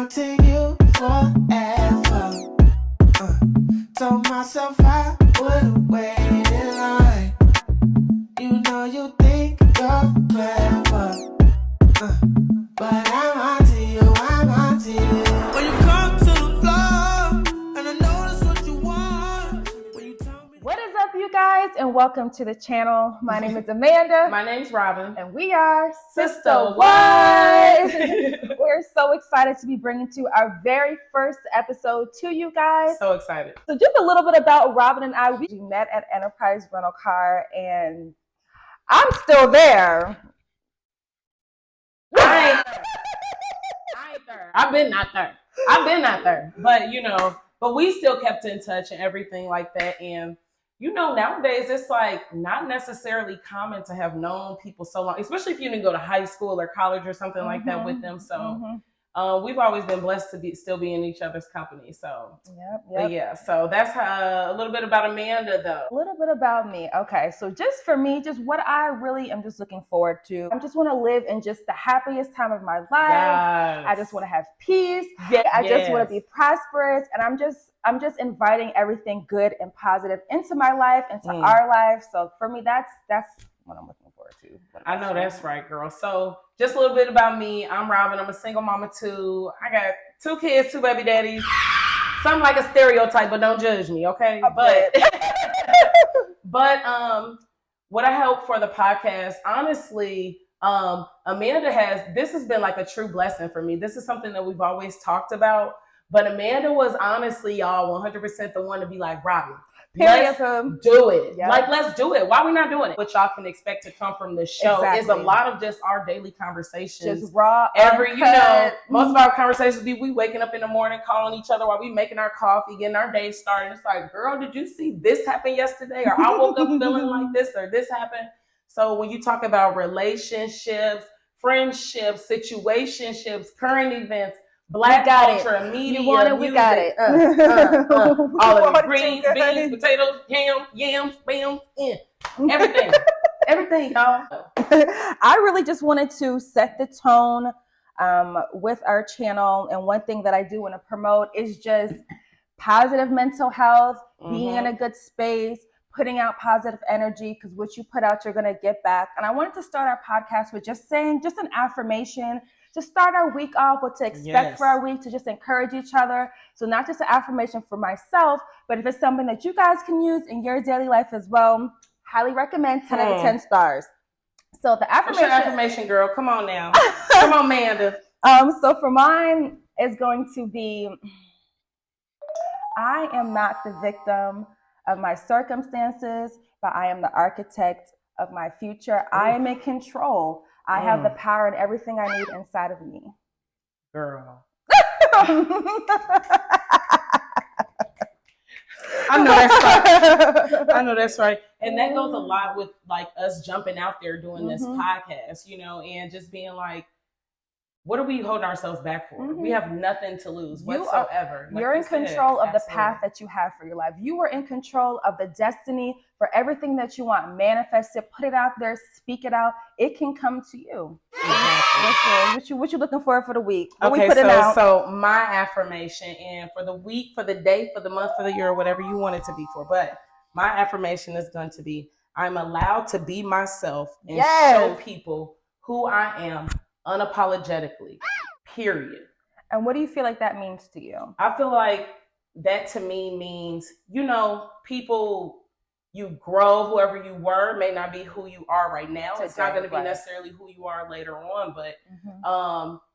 want to you forever. Told myself I would wait in line. You know you think you're clever, but I'm onto you, I'm onto you. When you come to the floor, and I know that's what you want. When you tell me. What is up, you guys, and welcome to the channel. My name is Amanda. My name's Robin. And we are Sista What? We're so excited to be bringing to our very first episode to you guys. So excited. So just a little bit about Robin and I. We met at Enterprise Rental Car, and I'm still there. I ain't there. I've been not there. But we still kept in touch and everything like that. And nowadays it's like not necessarily common to have known people so long, especially if you didn't go to high school or college or something like that with them. So we've always been blessed to still be in each other's company. So But yeah, so that's a little bit about Amanda, though. A little bit about me. Okay, so just for me, just what I really am just looking forward to. I just want to live in just the happiest time of my life. Yes. I just want to have peace. Yes. I just want to be prosperous, and I'm just inviting everything good and positive into my life, into our life. So for me, that's what I'm looking forward to. I know that's right, girl. So just a little bit about me. I'm Robin. I'm a single mama too. I got 2 kids, 2 baby daddies. Something like a stereotype, but don't judge me, okay? But what I hope for the podcast, honestly, Amanda this has been like a true blessing for me. This is something that we've always talked about, but Amanda was honestly, y'all, 100% the one to be like, Robin, let's do it. Yep. Like, let's do it. Why are we not doing it? What y'all can expect to come from this show is a lot of just our daily conversations. Just raw, most of our conversations be we waking up in the morning, calling each other while we making our coffee, getting our day started. It's like, girl, did you see this happen yesterday? Or I woke up feeling like this, or this happened. So when you talk about relationships, friendships, situationships, current events, Black culture, media, you want it, music, we got it. All of it. Greens, beans, potatoes, ham, yams, bam, everything. Everything, y'all. I really just wanted to set the tone with our channel. And one thing that I do want to promote is just positive mental health, being in a good space, putting out positive energy, because what you put out, you're going to get back. And I wanted to start our podcast with just saying, just an affirmation. To start our week off, what to expect for our week, to just encourage each other. So not just an affirmation for myself, but if it's something that you guys can use in your daily life as well, highly recommend 10 out of 10 stars. So the affirmation. What's your affirmation, girl? Come on now. Come on, Amanda. So for mine is going to be, I am not the victim of my circumstances, but I am the architect of my future. I am in control. I have the power and everything I need inside of me. Girl. I know that's right. And that goes a lot with like us jumping out there doing this podcast, and just being like, what are we holding ourselves back for? We have nothing to lose whatsoever. You're in control of the path that you have for your life. You are in control of the destiny for everything that you want. Manifest it, put it out there, speak it out. It can come to you. Exactly. What you looking for the week? So my affirmation, and for the week, for the day, for the month, for the year, whatever you want it to be for. But my affirmation is going to be, I'm allowed to be myself and show people who I am unapologetically, period. And what do you feel like that means to you? I feel like that to me means, people, you grow, whoever you were may not be who you are right now. It's not going to be necessarily who you are later on, but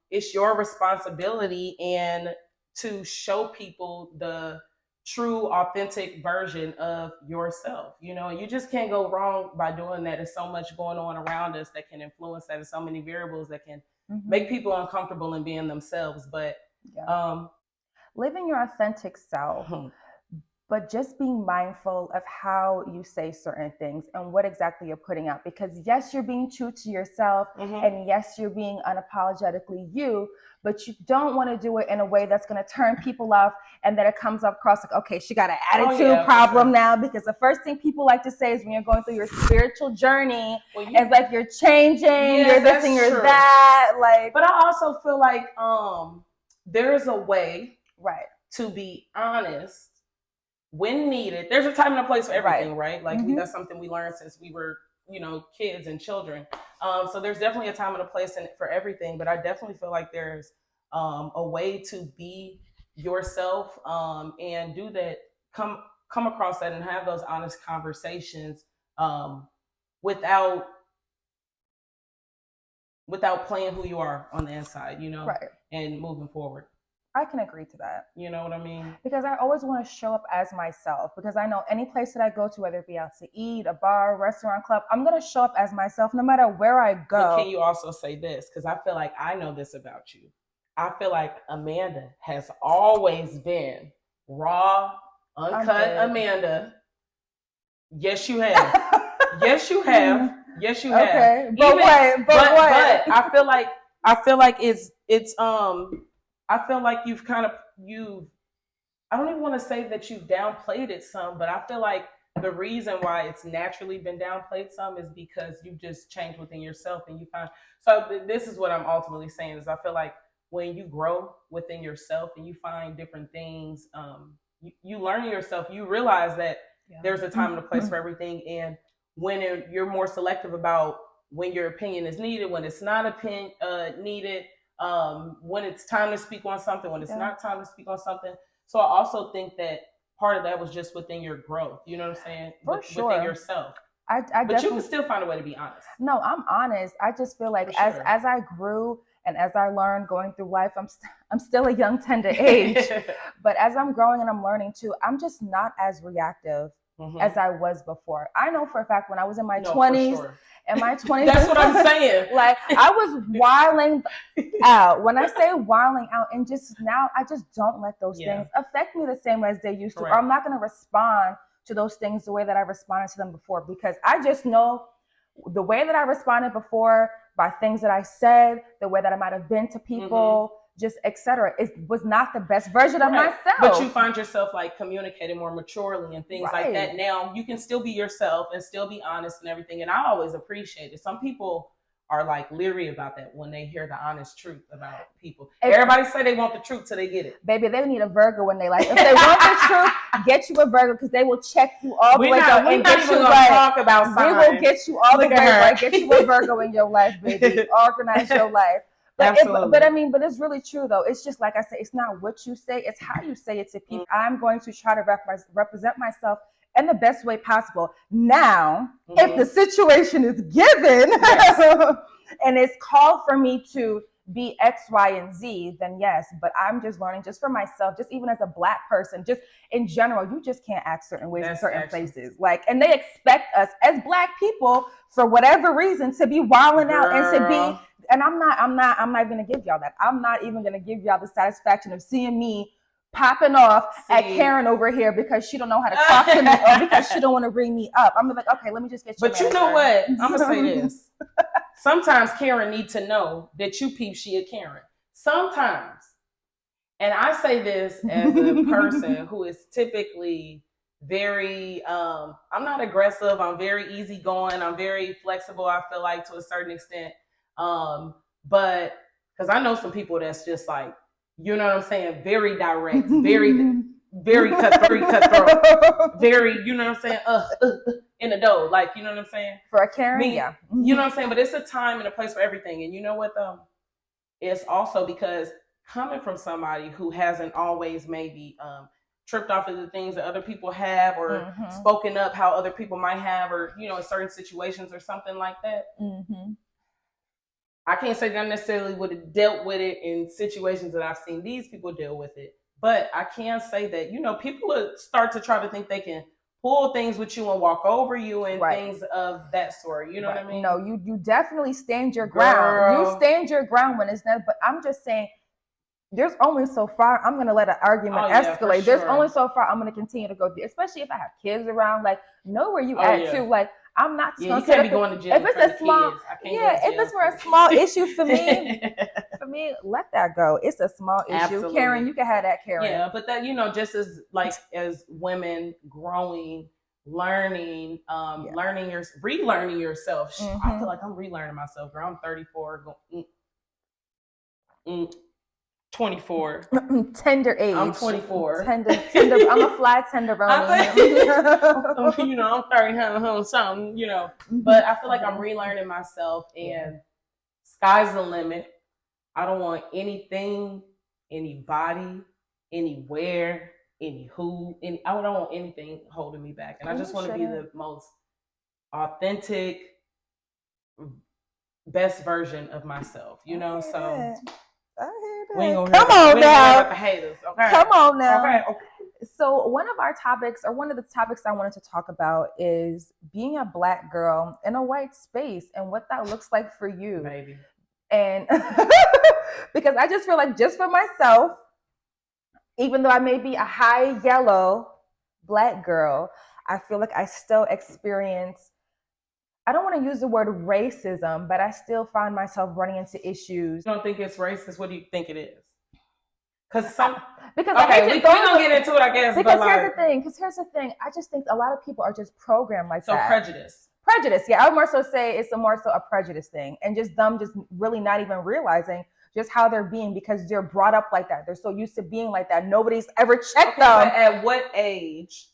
it's your responsibility and to show people the true, authentic version of yourself, and you just can't go wrong by doing that. There's so much going on around us that can influence that. There's so many variables that can make people uncomfortable in being themselves. But living your authentic self, but just being mindful of how you say certain things and what exactly you're putting out. Because yes, you're being true to yourself, and yes, you're being unapologetically you, but you don't want to do it in a way that's going to turn people off, and then it comes across like, okay, she got an attitude problem now. Because the first thing people like to say is when you're going through your spiritual journey, it's like you're changing, you're this and you're that. But I also feel like there's a way right to be honest when needed. There's a time and a place for everything, right? Like that's something we learned since we were, kids and children. So there's definitely a time and a place for everything, but I definitely feel like there's a way to be yourself and do that, come across that and have those honest conversations without playing who you are on the inside, right. and moving forward. I can agree to that. You know what I mean? Because I always want to show up as myself, because I know any place that I go to, whether it be out to eat, a bar, restaurant, club, I'm going to show up as myself no matter where I go. But can you also say this? Because I feel like I know this about you. I feel like Amanda has always been raw, uncut Amanda. Yes, you have. Yes, you have. Yes, you have. Okay, but what? But I feel like it's I feel like you've I don't even want to say that you've downplayed it some, but I feel like the reason why it's naturally been downplayed some is because you just changed within yourself and you find. So this is what I'm ultimately saying is I feel like when you grow within yourself and you find different things, you learn yourself, you realize that there's a time and a place for everything. And when you're more selective about when your opinion is needed, when it's not needed, when it's time to speak on something, when it's not time to speak on something. So I also think that part of that was just within your growth. You know what I'm saying? For sure. Within yourself. But you can still find a way to be honest. No, I'm honest. I just feel like as I grew and as I learned going through life, I'm still a young, tender age. But as I'm growing and I'm learning too, I'm just not as reactive as I was before. I know for a fact when I was in my 20s, in my 20s, that's what I'm saying. Like I was wilding out. When I say wilding out, and just now, I just don't let those things affect me the same way as they used to. Or I'm not going to respond to those things the way that I responded to them before, because I just know the way that I responded before by things that I said, the way that I might have been to people, just etc. It was not the best version of myself. But you find yourself like communicating more maturely and things like that. Now you can still be yourself and still be honest and everything. And I always appreciate it. Some people are like leery about that when they hear the honest truth about people. Everybody say they want the truth till they get it. Baby, they need a Virgo when they like. If they want the truth, get you a Virgo, because they will check you all the way up and get you right. Talk about signs. We will get you all the way right. Get you a Virgo in your life, baby. Organize your life. But it's really true though. It's just like I said, it's not what you say, it's how you say it to people. I'm going to try to represent myself in the best way possible. Now, if the situation is given and it's called for me to be X, Y, and Z, then yes. But I'm just learning just for myself, just even as a Black person, just in general, you just can't act certain ways in certain places. Like, and they expect us as Black people, for whatever reason, to be wilding out and to be. And I'm not going to give y'all that. I'm not even going to give y'all the satisfaction of seeing me popping off at Karen over here because she don't know how to talk to me or because she don't want to bring me up. I'm like, okay, let me just get you. But you know what? I'm going to say this. Sometimes Karen needs to know that you peep she a Karen. Sometimes. And I say this as a person who is typically very, I'm not aggressive. I'm very easygoing. I'm very flexible, I feel like, to a certain extent. But because I know some people that's just like, you know what I'm saying, very direct, very cutthroat, very, you know what I'm saying, in the dough, like, you know what I'm saying. For a Karen, yeah, you know what I'm saying. But it's a time and a place for everything, and you know what though, it's also because coming from somebody who hasn't always maybe tripped off of the things that other people have, or spoken up how other people might have, or in certain situations or something like that. I can't say that I necessarily would have dealt with it in situations that I've seen these people deal with it. But I can say that, people start to try to think they can pull things with you and walk over you and things of that sort. You know what I mean? No, you definitely stand your ground. Girl. You stand your ground when it's not. But I'm just saying, there's only so far I'm going to let an argument escalate. Sure. There's only so far I'm going to continue to go through, especially if I have kids around. Like, know where you at too. Like, I'm not. Yeah, you can't be going to jail. If it's a small, if it's for a small issue for me, let that go. It's a small issue. Absolutely. Karen, you can have that, Karen. Yeah, but that just as like as women growing, learning, relearning yourself. I feel like I'm relearning myself. Girl, I'm 34. 24. Tender age. I'm 24. Tender. I'm a fly tenderoni. You know, I'm 30, something, you know. But I feel like I'm relearning myself, and sky's the limit. I don't want anything, anybody, anywhere, I don't want anything holding me back. And I just want to be the most authentic, best version of myself, you know? So we ain't gonna Come on now. The haters, okay? Come on now. Okay. So one of our topics, or one of the topics I wanted to talk about, is being a Black girl in a white space and what that looks like for you. Baby. And because I just feel like, just for myself, even though I may be a high yellow Black girl, I feel like I still experience, I don't want to use the word racism, but I still find myself running into issues. You don't think it's racist? What do you think it is? Because we don't get into it, I guess. Because here's the thing. I just think a lot of people are just programmed like that. So Prejudice, yeah. I would more so say it's more so a prejudice thing, and just them just really not even realizing just how they're being, because they're brought up like that. They're so used to being like that. Nobody's ever checked them. But at what age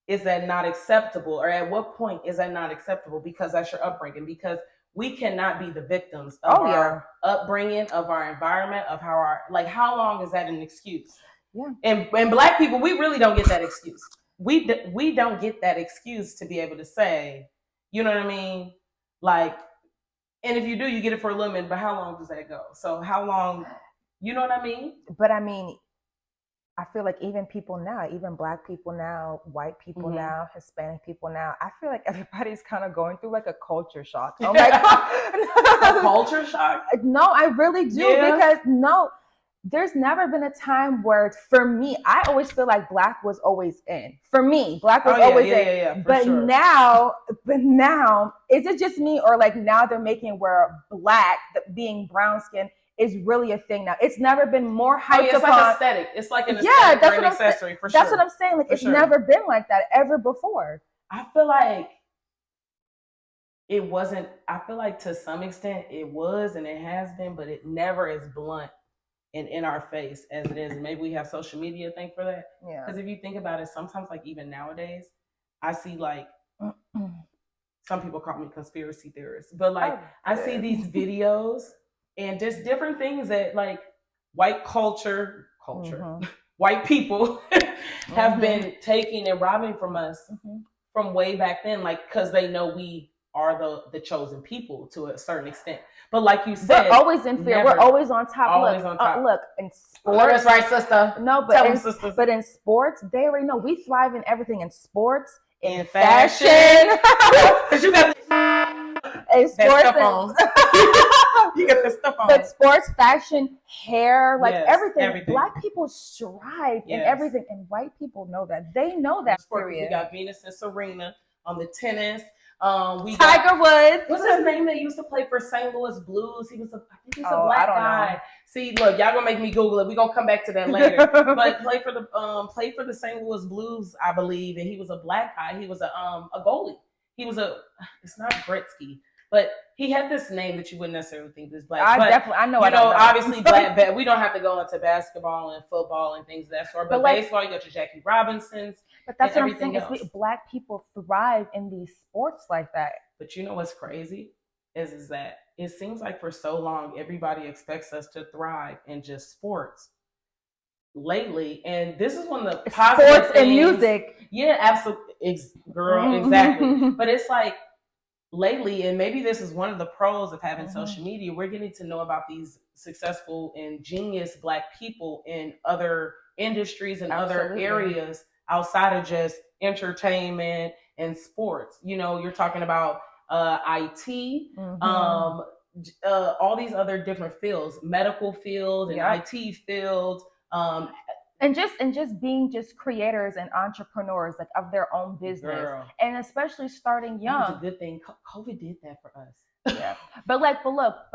is that not acceptable? Or at what point is that not acceptable? Because that's your upbringing. Because we cannot be the victims of our upbringing, of our environment, of how long is that an excuse? Yeah. And Black people, we really don't get that excuse. We don't get that excuse to be able to say, you know what I mean? Like, and if you do, you get it for a little minute, but how long does that go? So how long, you know what I mean? But I mean, I feel like even people now, even Black people now, white people now, Hispanic people now, I feel like everybody's kind of going through like a culture shock. I'm like, a culture shock? No, I really do, because there's never been a time where, for me, I always feel like Black was always in. For me, Black was always in. Yeah, but now, is it just me, or like now they're making where Black, being brown skin, is really a thing now? It's never been more hyped it's upon. like aesthetic. It's like an aesthetic or an accessory, for sure. That's what I'm saying. Like, it's never been like that ever before. I feel like it wasn't. I feel like to some extent it was, and it has been, but it never is blunt and in our face as it is. And maybe we have social media to thank for that. Yeah. Because if you think about it, sometimes, like even nowadays, I see like some people call me conspiracy theorists, but like I see these videos and just different things that like white culture, white people have been taking and robbing from us from way back then, like because they know we are the chosen people to a certain extent. But like you said, we're always in fear. We're always on top. Always on top. Look, in sports. Oh, that's right, sister. No, but in sports, they already know we thrive in everything. In sports, in fashion. Because you got in sports, you got this stuff on. But sports, fashion, hair, like everything. Black people strive in everything, and white people know that. They know that. We got Venus and Serena on the tennis. We Tiger Woods. What's his name that used to play for St. Louis Blues? He was a black guy. Know. See, look, y'all gonna make me Google it. We're gonna come back to that later. But played for the St. Louis Blues, I believe, and he was a black guy. He was a goalie. He was it's not Gretzky, but he had this name that you wouldn't necessarily think is black. I know. Obviously black. We don't have to go into basketball and football and things of that sort. But like, baseball, you got your Jackie Robinsons. But that's what I'm saying. Is Black people thrive in these sports like that. But you know what's crazy is that it seems like for so long everybody expects us to thrive in just sports. Lately, and this is one of the positive sports things. And music. Yeah, absolutely, girl, exactly. But it's like lately, and maybe this is one of the pros of having social media, we're getting to know about these successful and genius Black people in other industries and other areas outside of just entertainment and sports. You know, you're talking about IT, all these other different fields, medical fields and IT fields. And just being creators and entrepreneurs, like of their own business. Girl. And especially starting young. It's a good thing. COVID did that for us. Yeah. But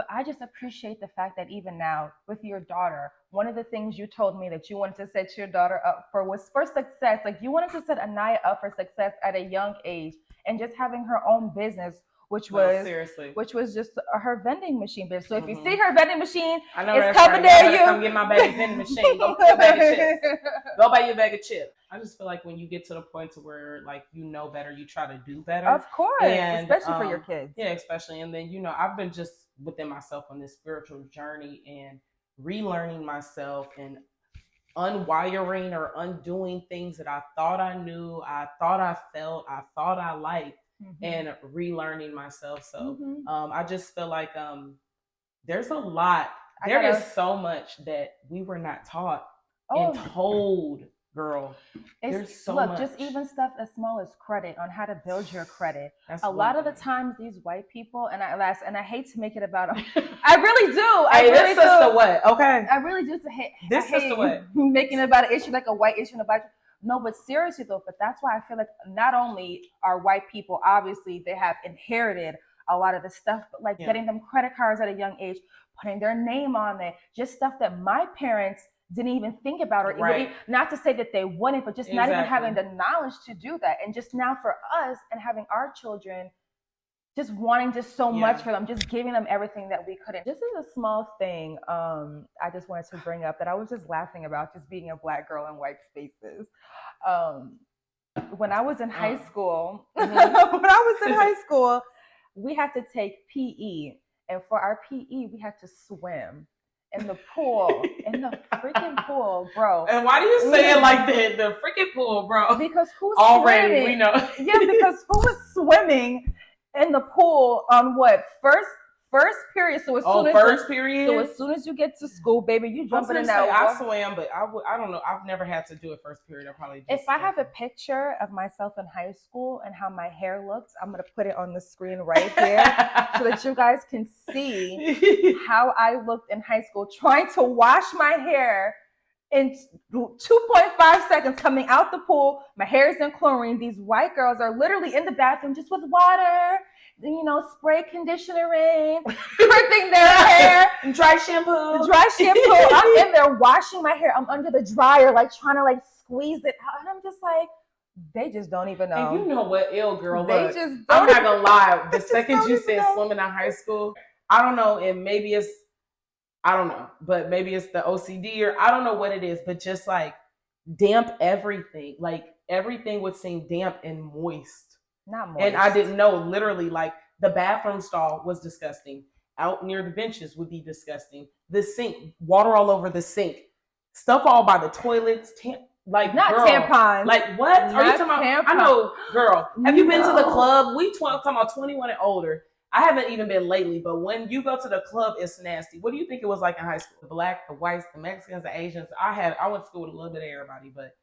I just appreciate the fact that even now with your daughter, one of the things you told me that you wanted to set your daughter up for was for success. Like you wanted to set Anaya up for success at a young age, and just having her own business which was seriously, which was just her vending machine business. So if you see her vending machine, I know it's coming near you. Come get my baby vending machine. Go buy a bag of chips. Go buy your bag of chips. I just feel like when you get to the point to where like you know better, you try to do better. Of course, and, especially for your kids. Yeah, especially. And then I've been just within myself on this spiritual journey and relearning myself and unwiring or undoing things that I thought I knew, I thought I felt, I thought I liked, and relearning myself. So I just feel like there's a lot. There is so much that we were not taught and told. Girl, there's so much. Just even stuff as small as credit, on how to build your credit. A lot of the times these white people, and I hate to make it about them. I really do. Hey, this Sister What? Okay. I really do hate this Sister What? Making it about an issue like a white issue and a black. No, but seriously though, but that's why I feel like not only are white people, obviously they have inherited a lot of the stuff, but like getting them credit cards at a young age, putting their name on it, just stuff that my parents didn't even think about, or not to say that they wouldn't, but just not even having the knowledge to do that. And just now for us and having our children, just wanting just so much for them, just giving them everything that we couldn't. This is a small thing I just wanted to bring up that I was just laughing about, just being a black girl in white spaces. When I was in high school, we had to take PE. And for our PE, we had to swim in the pool, in the freaking pool, bro. And why do you say it like that? The freaking pool, bro. Because who's already swimming? We know. Yeah, because who was swimming in the pool on what? First period. So as soon as you get to school, baby, you jump in that water. I swam, but I don't know. I've never had to do it first period. I probably just if I have a picture of myself in high school and how my hair looked, I'm gonna put it on the screen right here so that you guys can see how I looked in high school, trying to wash my hair in 2.5 seconds, coming out the pool. My hair is in chlorine. These white girls are literally in the bathroom just with water, spray conditioner in, dripping their hair, dry shampoo. I'm in there washing my hair. I'm under the dryer, like trying to like squeeze it out, and I'm just like, they just don't even know. And you know what, ill girl? They look, just I'm not gonna lie. The second you said swimming in high school, I don't know, and maybe it's, I don't know, but maybe it's the OCD or I don't know what it is, but just like damp everything, like everything would seem damp and moist. Not moist. And I didn't know, literally, like the bathroom stall was disgusting. Out near the benches would be disgusting. The sink, water all over the sink, stuff all by the toilets. Tampons. Like what? Are you talking about? Tampons. I know, girl. Have you been to the club? Talking about 21 and older. I haven't even been lately, but when you go to the club, it's nasty. What do you think it was like in high school? The black, the whites, the Mexicans, the Asians. I went to school with a little bit of everybody, but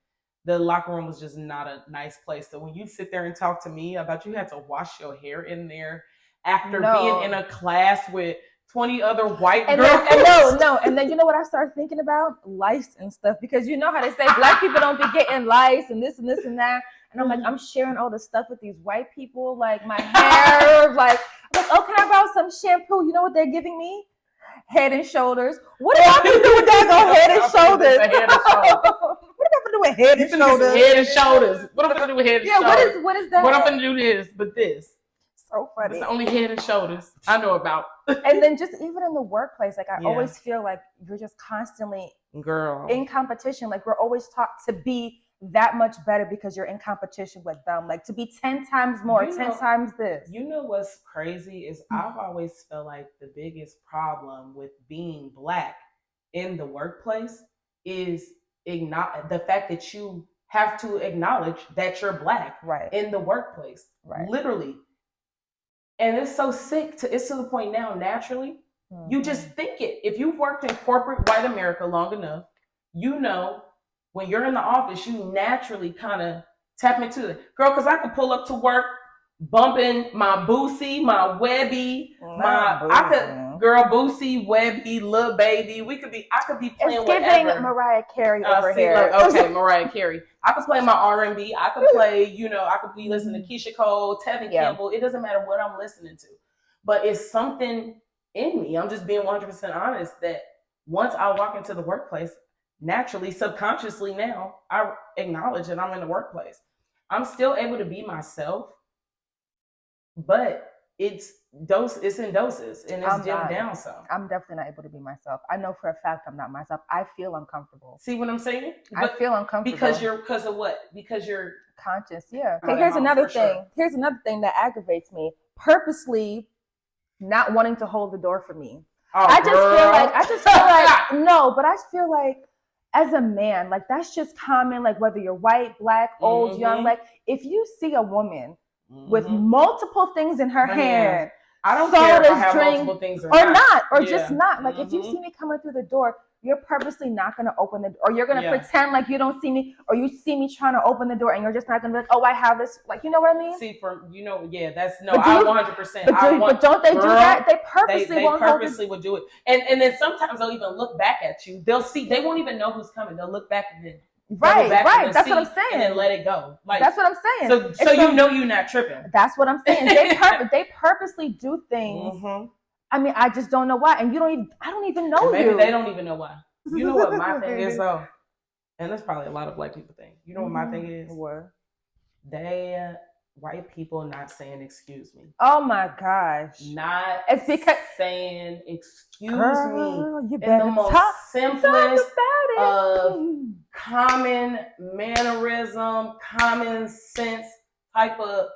the locker room was just not a nice place. So when you sit there and talk to me about you had to wash your hair in there after being in a class with 20 other white girls. And then you know what I started thinking about? Lice and stuff. Because you know how they say black people don't be getting lice and this and this and that. And I'm like, I'm sharing all this stuff with these white people. Like my hair, like, oh, can I borrow some shampoo? You know what they're giving me? Head and Shoulders. What am I going to do with that? Head and Shoulders. What am I going to do with Head and Shoulders? Head and Shoulders. What am I going to do with Head and Shoulders? What is that? What I'm going to do this. So funny. It's the only Head and Shoulders I know about. And then just even in the workplace, like I always feel like you're just constantly in competition. Like we're always taught to be that much better because you're in competition with them. Like to be 10 times more, 10 times this. You know what's crazy is I've always felt like the biggest problem with being black in the workplace is the fact that you have to acknowledge that you're black in the workplace. Right. Literally. And it's so sick. It's to the point now, naturally, you just think it. If you've worked in corporate white America long enough, you know, when you're in the office, you naturally kind of tap into it. Girl, because I could pull up to work bumping my Boosie, my Webby, Boosie, Webby, Lil Baby. I could be playing it's whatever. It's giving Mariah Carey over here. Okay, Mariah Carey. I could play my R&B. I could play, I could be listening to Keisha Cole, Tevin Campbell. It doesn't matter what I'm listening to. But it's something in me. I'm just being 100% honest that once I walk into the workplace, naturally, subconsciously now, I acknowledge that I'm in the workplace. I'm still able to be myself, but it's in doses, and it's dimmed down some. I'm definitely not able to be myself. I know for a fact I'm not myself. I feel uncomfortable. See what I'm saying? I feel uncomfortable because of what? Because you're conscious. Yeah. Okay. Here's another thing. Sure. Here's another thing that aggravates me. Purposely not wanting to hold the door for me. Oh, I just feel like no, but I feel like as a man, like that's just common. Like whether you're white, black, old, young, like if you see a woman with multiple things in her hand, I don't care if I have multiple things or just not. Like if you see me coming through the door, you're purposely not going to open the door, or you're going to pretend like you don't see me, or you see me trying to open the door and you're just not going to be like, oh, I have this. Like, you know what I mean? See, that's no, I 100%. But don't they do that? They purposely would do it. And then sometimes they'll even look back at you. They won't even know who's coming. They'll look back and then. Right. That's what I'm saying. And then let it go. Like that's what I'm saying. So you know you're not tripping. That's what I'm saying. They purposely do things. I mean, I just don't know why, and I don't even know maybe you. Maybe they don't even know why. You know what my thing is though, and that's probably a lot of black people think. You know what my thing is? What? White people not saying excuse me. Oh my gosh! It's because saying excuse me in the most simplest of common mannerism, common sense type of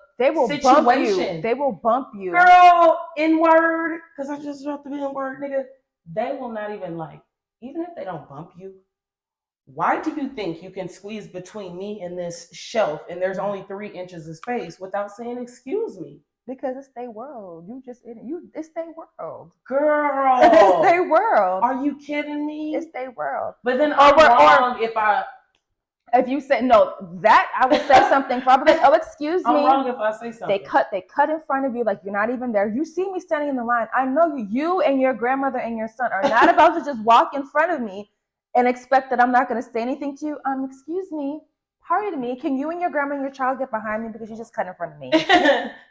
situation. They will bump you. Girl, N-word, because I just dropped the N-word, nigga. They will not even even if they don't bump you, why do you think you can squeeze between me and this shelf and there's only 3 inches of space without saying excuse me? Because it's their world. It's their world. Girl. It's their world. Are you kidding me? It's their world. But then I'm wrong if you say no, that I would say something. I'll be like, oh, excuse me. I'm wrong if I say something. They cut in front of you like you're not even there. You see me standing in the line. I know you and your grandmother and your son are not about to just walk in front of me and expect that I'm not going to say anything to you. Excuse me. Pardon me. Can you and your grandma and your child get behind me because you just cut in front of me?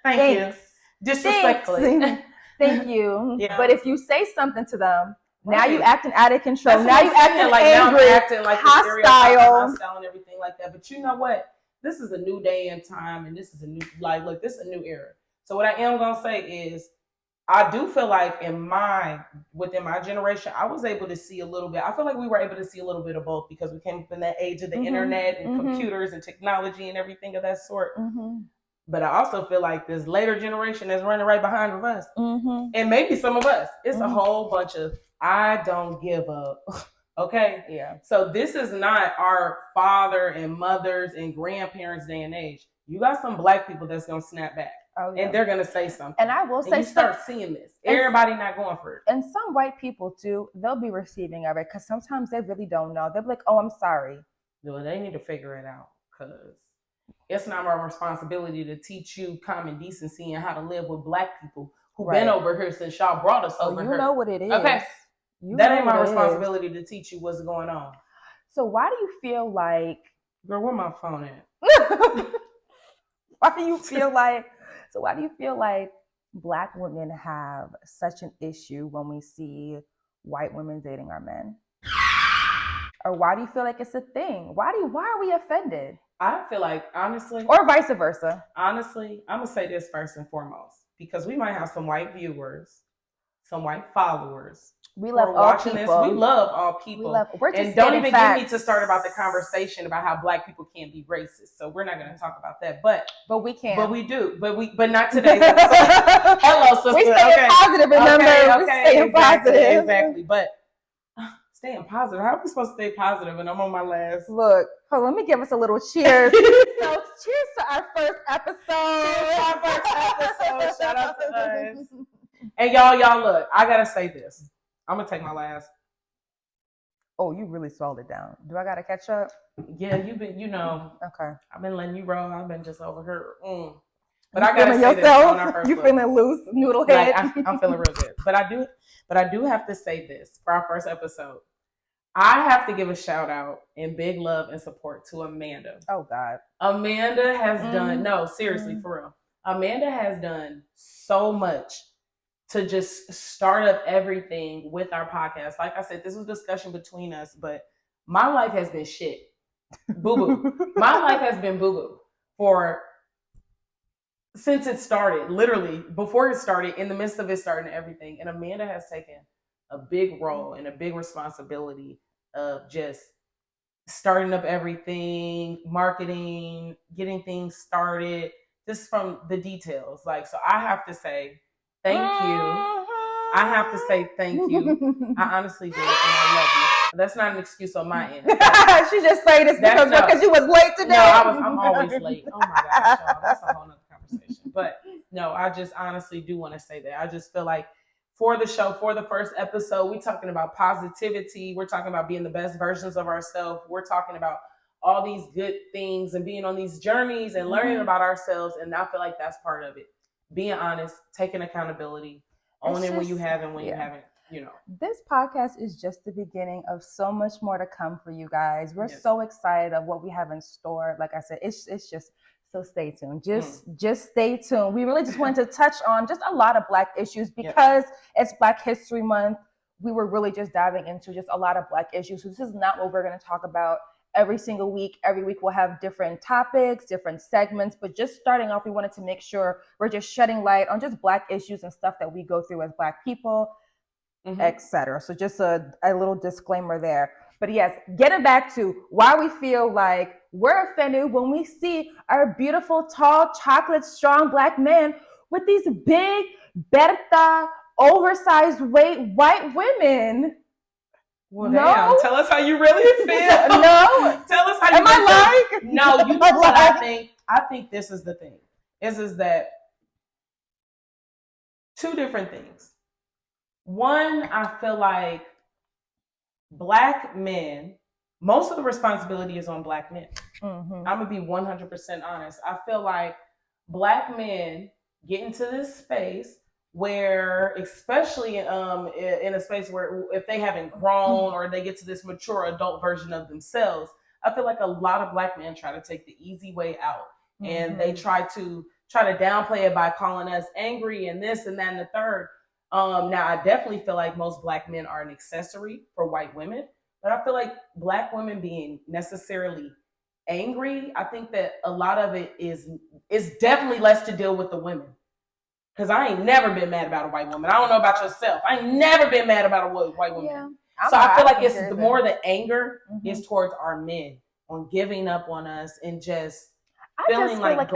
Thank you. Disrespectfully. Thank you. Yeah. But if you say something to them, now you acting out of control. That's now you acting like angry, now I'm acting like hostile and everything like that. But you know what? This is a new day and time, and this is a new look. This is a new era. So what I am gonna say is, I do feel like within my generation, I was able to see a little bit. I feel like we were able to see a little bit of both because we came up in that age of the internet and computers and technology and everything of that sort. But I also feel like this later generation that's running right behind of us, and maybe some of us, it's a whole bunch of I don't give up. Okay? Yeah. So this is not our father and mothers and grandparents' day and age. You got some black people that's going to snap back. Oh, yeah. And they're going to say something. And I will say, you start seeing this. Everybody not going for it. And some white people too, they'll be receiving of it because sometimes they really don't know. They'll be like, oh, I'm sorry. Well, they need to figure it out because it's not my responsibility to teach you common decency and how to live with black people who've been over here since y'all brought us over here. You know what it is. Okay. That ain't my responsibility to teach you what's going on. So why do you feel like... Girl, where my phone at? Why do you feel like black women have such an issue when we see white women dating our men? Or why do you feel like it's a thing? Why are we offended? I feel like, honestly... Or vice versa. Honestly, I'm going to say this first and foremost. Because we might have some white viewers, some white followers. We love all people. We love all people. And don't even get me to start about the conversation about how black people can't be racist. So we're not going to talk about that. But we can. But we do. But not today's episode. Hello, sister. We staying positive, remember? Okay, we staying positive. Exactly. But staying positive. How are we supposed to stay positive? And I'm on my last. Look, let me give us a little cheers. So cheers to our first episode. Shout out to us. And y'all look, I got to say this. I'm going to take my last. Oh, you really swallowed it down. Do I got to catch up? Yeah, you've been, Okay. I've been letting you roll. I've been just over here. But you I got to say yourself? this on our first You feeling loose, noodle head? I'm feeling real good. But I do have to say this for our first episode. I have to give a shout out and big love and support to Amanda. Oh, God. Amanda has done, no, seriously, for real. Amanda has done so much to just start up everything with our podcast. Like I said, this was a discussion between us, but my life has been shit. Boo-boo. My life has been boo-boo for since it started, literally before it started, in the midst of it starting and everything. And Amanda has taken a big role and a big responsibility of just starting up everything, marketing, getting things started, just from the details. Like, so I have to say thank you. I have to say thank you. I honestly do, and I love you. That's not an excuse on my end. She just saying this because you was late today. No, I'm always late. Oh my gosh, y'all. That's a whole nother conversation. But no, I just honestly do want to say that. I just feel like for the show, for the first episode, we're talking about positivity. We're talking about being the best versions of ourselves. We're talking about all these good things and being on these journeys and learning about ourselves. And I feel like that's part of it. Being honest, taking accountability, owning when you have and when you haven't, you know. This podcast is just the beginning of so much more to come for you guys. We're so excited of what we have in store. Like I said, it's just, so stay tuned. Just stay tuned. We really just wanted to touch on just a lot of Black issues because it's Black History Month. We were really just diving into just a lot of Black issues. So this is not what we're going to talk about every single week. Every week we'll have different topics, different segments, but just starting off, we wanted to make sure we're just shedding light on just Black issues and stuff that we go through as Black people, etc. So just a little disclaimer there. But yes, getting back to why we feel like we're offended when we see our beautiful, tall, chocolate, strong Black men with these big, Berta, oversized weight white women. Well, damn. Tell us how you really feel. No. Tell us how you really feel. No, you know what I think? I think this is the thing. Is that two different things. One, I feel like Black men, most of the responsibility is on Black men. I'm going to be 100% honest. I feel like Black men get into this space where, especially in a space where if they haven't grown or they get to this mature adult version of themselves, I feel like a lot of Black men try to take the easy way out. And they try to downplay it by calling us angry and this and that and the third. Now, I definitely feel like most Black men are an accessory for white women, but I feel like Black women being necessarily angry, I think that a lot of it is definitely less to deal with the women. Because I ain't never been mad about a white woman. I don't know about yourself. I ain't never been mad about a white woman. Yeah, so I feel like it's more the anger is towards our men on giving up on us and just feeling like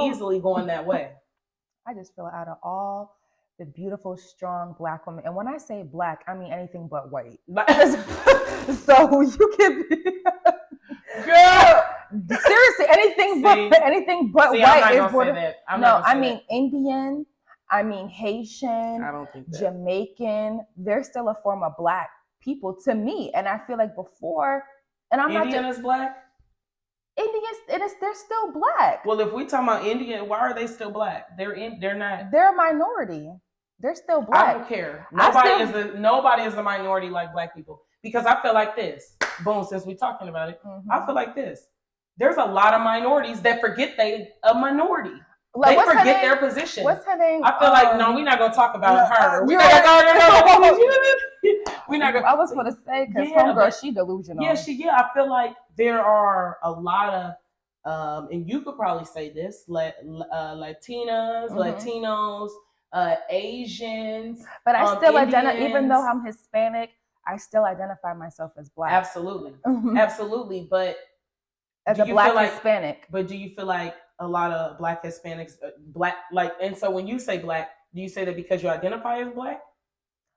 easily going that way. I just feel out of all the beautiful, strong Black women, and when I say Black, I mean anything but white. So you can be, girl. Seriously, anything but white is what. I mean Indian. I mean Haitian. I don't think that. Jamaican. They're still a form of Black people to me, and I feel like before. And I'm Indian not is Black. Indians, they're still Black. Well, if we talking about Indian, why are they still Black? They're not. They're a minority. They're still Black. I don't care. Nobody is a minority like Black people. Because I feel like this. Boom, since we're talking about it, I feel like this. There's a lot of minorities that forget they a minority. Like, they forget their position. What's her name? I feel like, no, we're not going to talk about her. We're not going to. I was going to say, because homegirl, she delusional. Yeah, I feel like there are a lot of, and you could probably say this, Latinas, Latinos, Asians. But I still identify, even though I'm Hispanic, I still identify myself as Black. Absolutely. Absolutely. But as a Black Hispanic. But do you feel like a lot of Black Hispanics, and so when you say Black, do you say that because you identify as Black?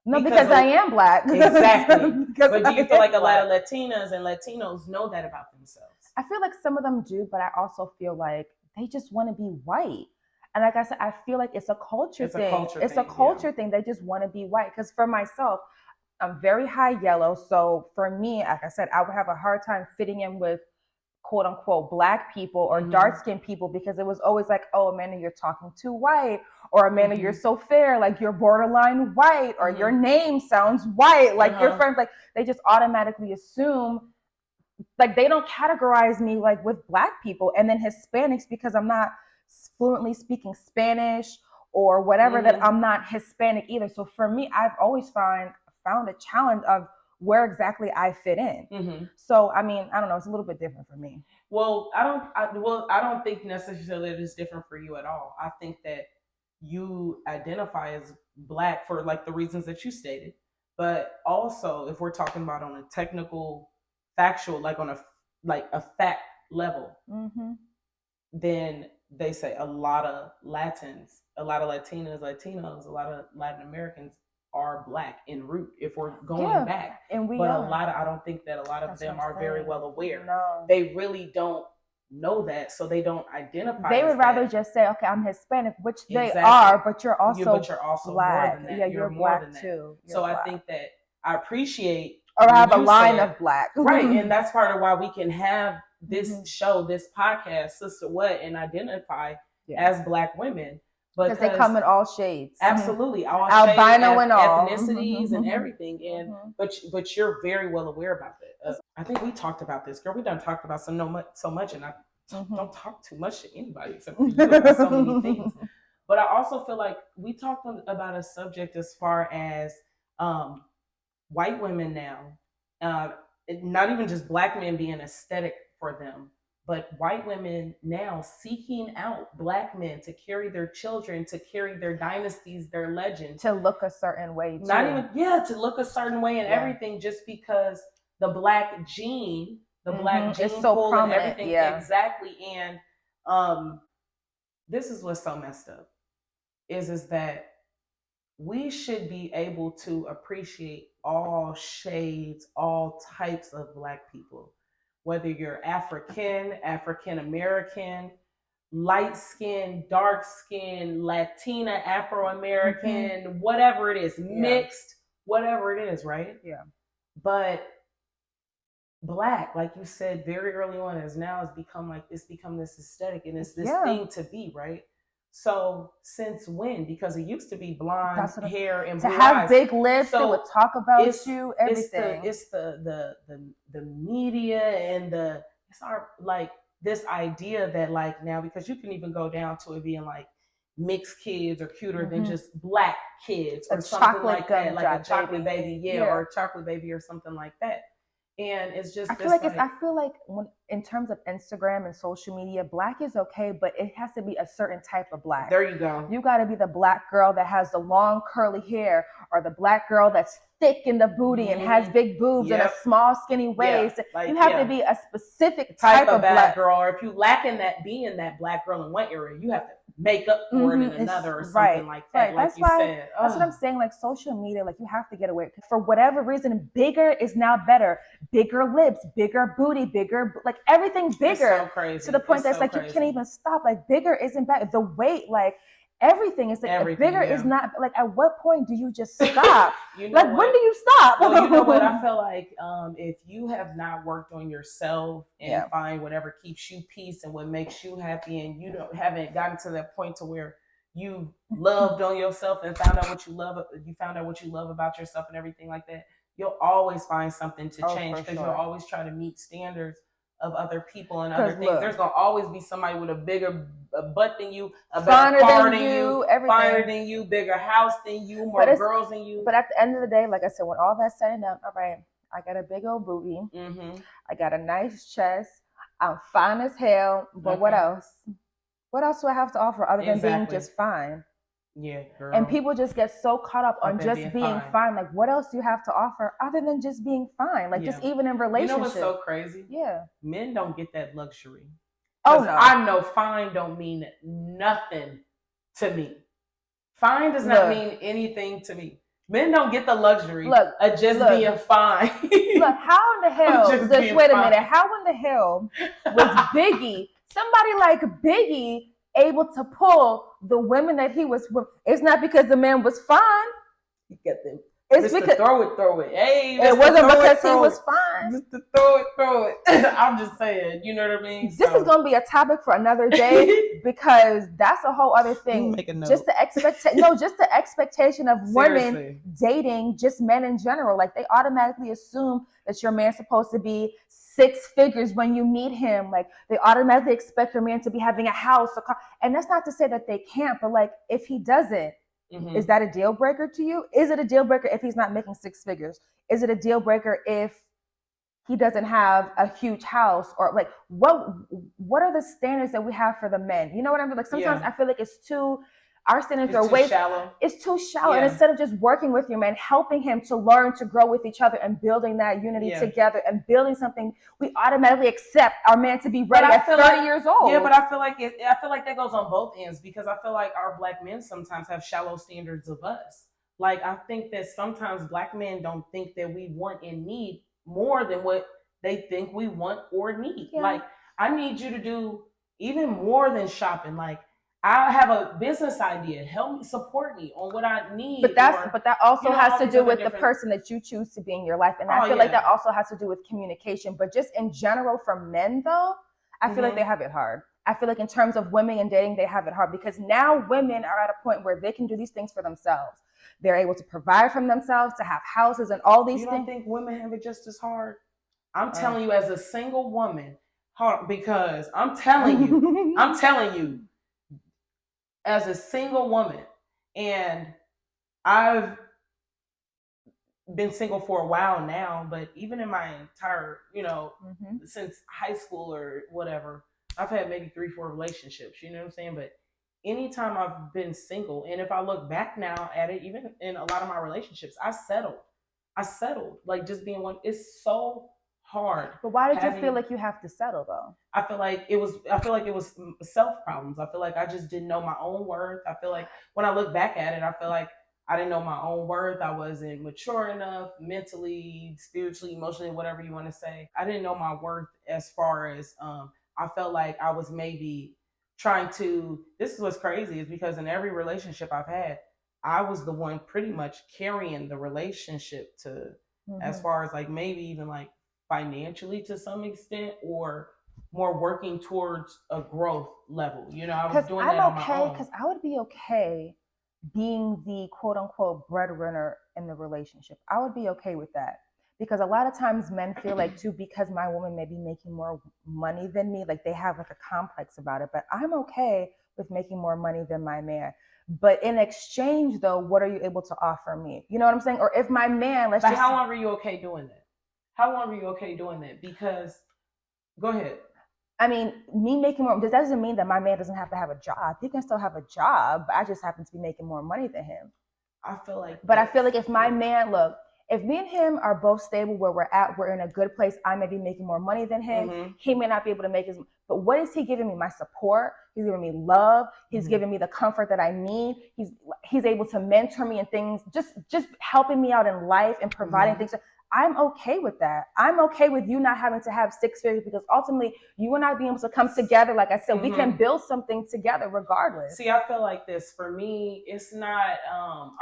No, because I am Black. Exactly. But do you feel like a lot of Latinas and Latinos know that about themselves? I feel like some of them do, but I also feel like they just want to be white. And like I said, I feel like it's a culture thing. It's a culture thing. They just want to be white. Because for myself, I'm very high yellow. So for me, like I said, I would have a hard time fitting in with quote unquote Black people or dark skinned people, because it was always like, oh, Amanda, you're talking too white, or Amanda, you're so fair, like you're borderline white, or your name sounds white, like your friends, like they just automatically assume, like they don't categorize me like with Black people. And then Hispanics, because I'm not fluently speaking Spanish or whatever, that I'm not Hispanic either. So for me, I've always found a challenge of where exactly I fit in. Mm-hmm. So, I mean, I don't know. It's a little bit different for me. Well, I don't think necessarily it is different for you at all. I think that you identify as Black for like the reasons that you stated, but also if we're talking about on a technical, factual, like on a fact level, Mm-hmm. then they say a lot of Latins, a lot of Latinos, a lot of Latin Americans are Black in root if we're going back. And I don't think that a lot of them are very well aware. No. They really don't know that, so they don't identify. They would rather just say, okay, I'm Hispanic, which they are, but you're also Black. More than that. Yeah, you're more Black than that. too. So I think that I appreciate or have a line of Black. Right. And that's part of why we can have this show, this podcast, Sista What, and identify as Black women. Because they come in all shades. Absolutely. All albino shades, and all. Ethnicities and everything. And but you're very well aware about that. I think we talked about this, girl. We done talked about so much, and I don't talk too much to anybody except for you about so many things. But I also feel like we talked about a subject as far as white women now, not even just Black men being aesthetic for them, but white women now seeking out Black men to carry their children, to carry their dynasties, their legends. To look a certain way, too. To look a certain way and everything, just because the Black gene, Black gene is so pool prominent. And everything. Yeah. Exactly. And this is what's so messed up, is that we should be able to appreciate all shades, all types of Black people. Whether you're African, African American, light skin, dark skin, Latina, Afro American, whatever it is, mixed, whatever it is, right? Yeah. But Black, like you said very early on, it's become this aesthetic and it's this thing to be, right? So since when? Because it used to be blonde hair and blue eyes. To have big lips, they would talk about you, everything. It's the media and it's our like this idea that like now, because you can even go down to it being like mixed kids are cuter than just Black kids or something like that, like a chocolate baby, or a chocolate baby or something like that. And it's just I feel like when in terms of Instagram and social media, Black is okay, but it has to be a certain type of Black. There you go. You got to be the Black girl that has the long curly hair, or the Black girl that's thick in the booty and has big boobs and a small skinny waist. You have to be a specific type of Black girl. Or if you lack in that being that Black girl in one area, you have to make up for it in another or something like that. Right. That's what I'm saying. Like social media, like you have to get away for whatever reason. Bigger is now better. Bigger lips, bigger booty, bigger like everything bigger. It's so crazy. To the point that's like you can't even stop. Like bigger isn't better. The weight, like everything is like bigger is not like. At what point do you just stop? When do you stop? Well, you know what? I feel like if you have not worked on yourself and find whatever keeps you peace and what makes you happy, and you haven't gotten to that point to where you loved on yourself and found out what you love about yourself and everything like that, you'll always find something to change, because you'll always try to meet standards of other people and other things. There's gonna always be somebody with a bigger butt than you, a better car than you, finer than you, bigger house than you, more girls than you. But at the end of the day, like I said, when all that's said and done, all right, I got a big old booty, I got a nice chest, I'm fine as hell, but what else? What else do I have to offer other than being just fine? Yeah, girl. And people just get so caught up on just being fine. Like, what else do you have to offer other than just being fine? Like, just even in relationships. You know what's so crazy? Yeah. Men don't get that luxury. Oh, no. I know fine don't mean nothing to me. Fine does not mean anything to me. Men don't get the luxury of just being fine. Look, how in the hell, wait a minute, how in the hell was Biggie, somebody like Biggie, able to pull the women that he was with? It's not because the man was fine. You get them. It's Mr. because throw it. Hey, it wasn't because he was fine. Just to throw it. I'm just saying, you know what I mean? This is going to be a topic for another day, because that's a whole other thing. Make a note. Just the expectation of women dating just men in general. Like, they automatically assume that your man's supposed to be 6 figures when you meet him. Like, they automatically expect your man to be having a house, a car. And that's not to say that they can't, but like, if he doesn't, is that a deal breaker to you? Is it a deal breaker if he's not making 6 figures? is it a deal breaker if he doesn't have a huge house? Or like, what are the standards that we have for the men? You know what I mean? Like sometimes I feel like our standards are way shallow. It's too shallow. And instead of just working with your man, helping him to learn to grow with each other and building that unity together and building something, we automatically accept our man to be ready at 30 years old. Yeah, but I feel like that goes on both ends, because I feel like our Black men sometimes have shallow standards of us. Like, I think that sometimes Black men don't think that we want and need more than what they think we want or need. Yeah. Like, I need you to do even more than shopping. Like, I have a business idea. Help me, support me on what I need. But that also has to do with the person that you choose to be in your life. And I feel like that also has to do with communication. But just in general, for men though, I feel like they have it hard. I feel like in terms of women and dating, they have it hard, because now women are at a point where they can do these things for themselves. They're able to provide for themselves, to have houses and all these things. You don't think women have it just as hard? I'm telling you, as a single woman, because I'm telling you, as a single woman, and I've been single for a while now, but even in my entire, since high school or whatever, I've had maybe 3-4 relationships, you know what I'm saying? But anytime I've been single, and if I look back now at it, even in a lot of my relationships, I settled, like just being one. It's so hard. But why did you feel like you have to settle though? I feel like it was self problems. I feel like I just didn't know my own worth. I feel like when I look back at it, I feel like I didn't know my own worth. I wasn't mature enough mentally, spiritually, emotionally, whatever you want to say. I didn't know my worth as far as I felt like I was maybe trying to, this is what's crazy, is because in every relationship I've had, I was the one pretty much carrying the relationship to, as far as like maybe even like financially to some extent, or more working towards a growth level. I was doing that on my own. Because I would be okay being the quote unquote breadwinner in the relationship. I would be okay with that. Because a lot of times men feel like too, because my woman may be making more money than me, like they have like a complex about it. But I'm okay with making more money than my man. But in exchange though, what are you able to offer me? You know what I'm saying? Or if my man, how long were you okay doing that? How long were you okay doing that? Because, go ahead. I mean, me making more, that doesn't mean that my man doesn't have to have a job. He can still have a job, but I just happen to be making more money than him. I feel like if my man, look, if me and him are both stable where we're at, we're in a good place, I may be making more money than him. He may not be able to make but what is he giving me? My support. He's giving me love. He's giving me the comfort that I need. He's able to mentor me in things, just helping me out in life and providing things. I'm okay with that. I'm okay with you not having to have 6 figures, because ultimately you and I being able to come together. Like I said, we can build something together regardless. See, I feel like this, for me, it's not,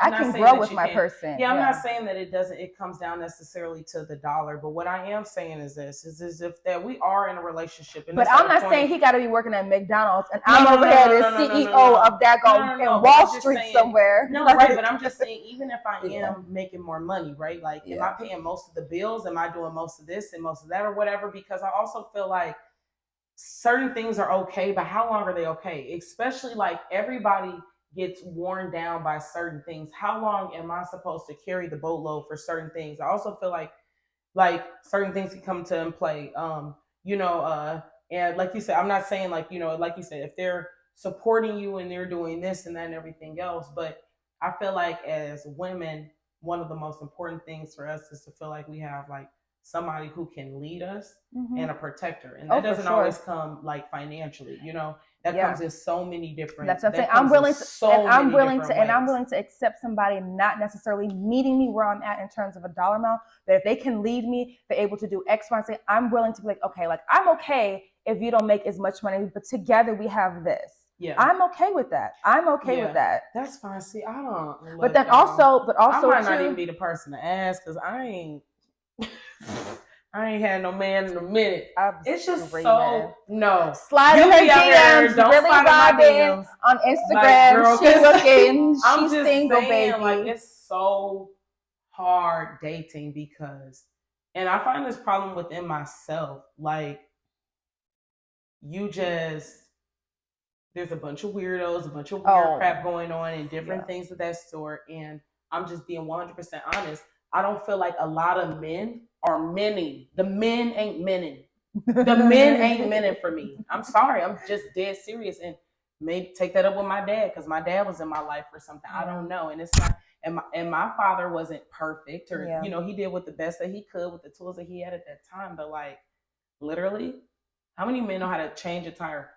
I can grow with my person. Yeah, I'm not saying that it comes down necessarily to the dollar, but what I am saying is this, is if that we are in a relationship. But I'm not saying he got to be working at McDonald's and I'm over here the CEO of that in Wall Street somewhere. No, right, but I'm just saying, even if I am making more money, right? Like, am I paying most of the bills? Am I doing most of this and most of that or whatever? Because I also feel like certain things are okay, but how long are they okay? Especially like everybody gets worn down by certain things. How long am I supposed to carry the boatload for certain things? I also feel like certain things can come to play. And like you said, I'm not saying like you said, if they're supporting you and they're doing this and that and everything else, but I feel like as women, one of the most important things for us is to feel like we have like somebody who can lead us and a protector. And that doesn't always come like financially, that comes in so many different. That's what I'm saying. I'm willing to accept somebody not necessarily meeting me where I'm at in terms of a dollar amount, but if they can lead me, they're able to do X, Y, and Z, I'm willing to be like, okay, like I'm okay if you don't make as much money, but together we have this. Yeah, I'm okay with that. With that. That's fine. See, I don't. But then also, I might not even be the person to ask, because I ain't had no man in a minute. It's just so no. Slide in her DMs, really vibing on Instagram. Like, she's looking. She's single, baby. Like, it's so hard dating because, and I find this problem within myself. Like, there's a bunch of weirdos, a bunch of weird crap going on and different things of that sort. And I'm just being 100% honest. I don't feel like a lot of men are menning. The men ain't menning. The men ain't menning for me. I'm sorry. I'm just dead serious. And maybe take that up with my dad, because my dad was in my life or something. I don't know. And it's not, and my father wasn't perfect, or, you know, he did with the best that he could with the tools that he had at that time. But like, literally, how many men know how to change a tire?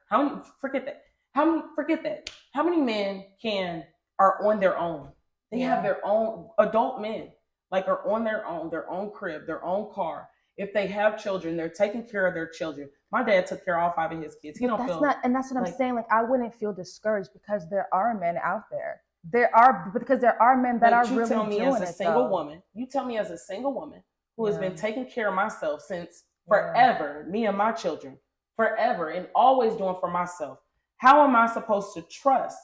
Forget that. How many men are on their own? They have their own, adult men, like, are on their own crib, their own car. If they have children, they're taking care of their children. My dad took care of all 5 of his kids. He don't feel and that's what I'm saying. Like, I wouldn't feel discouraged because there are men out there. There are men that are really doing it. You tell me as a single woman who has been taking care of myself since forever, me and my children, forever, and always doing for myself. How am I supposed to trust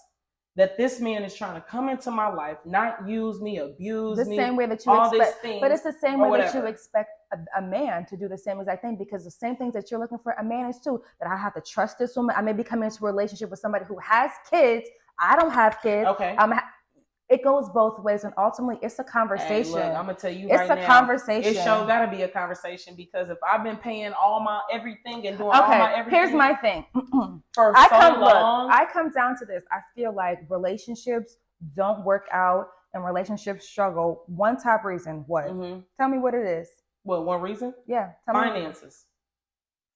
that this man is trying to come into my life, not use me, abuse me, the same way that you expect, but it's the same way that you expect a man to do the same exact thing, because the same things that you're looking for a man is too, that I have to trust this woman. I may be coming into a relationship with somebody who has kids. I don't have kids. Okay. It goes both ways, and ultimately it's a conversation. Hey, look, I'm gonna tell you it's right a conversation. It sure gotta be a conversation, because if I've been paying all my everything and doing all my everything, here's my thing. I come down to this. I feel like relationships don't work out and relationships struggle. One top reason, what? Tell me what it is. What, one reason? Yeah. Finances.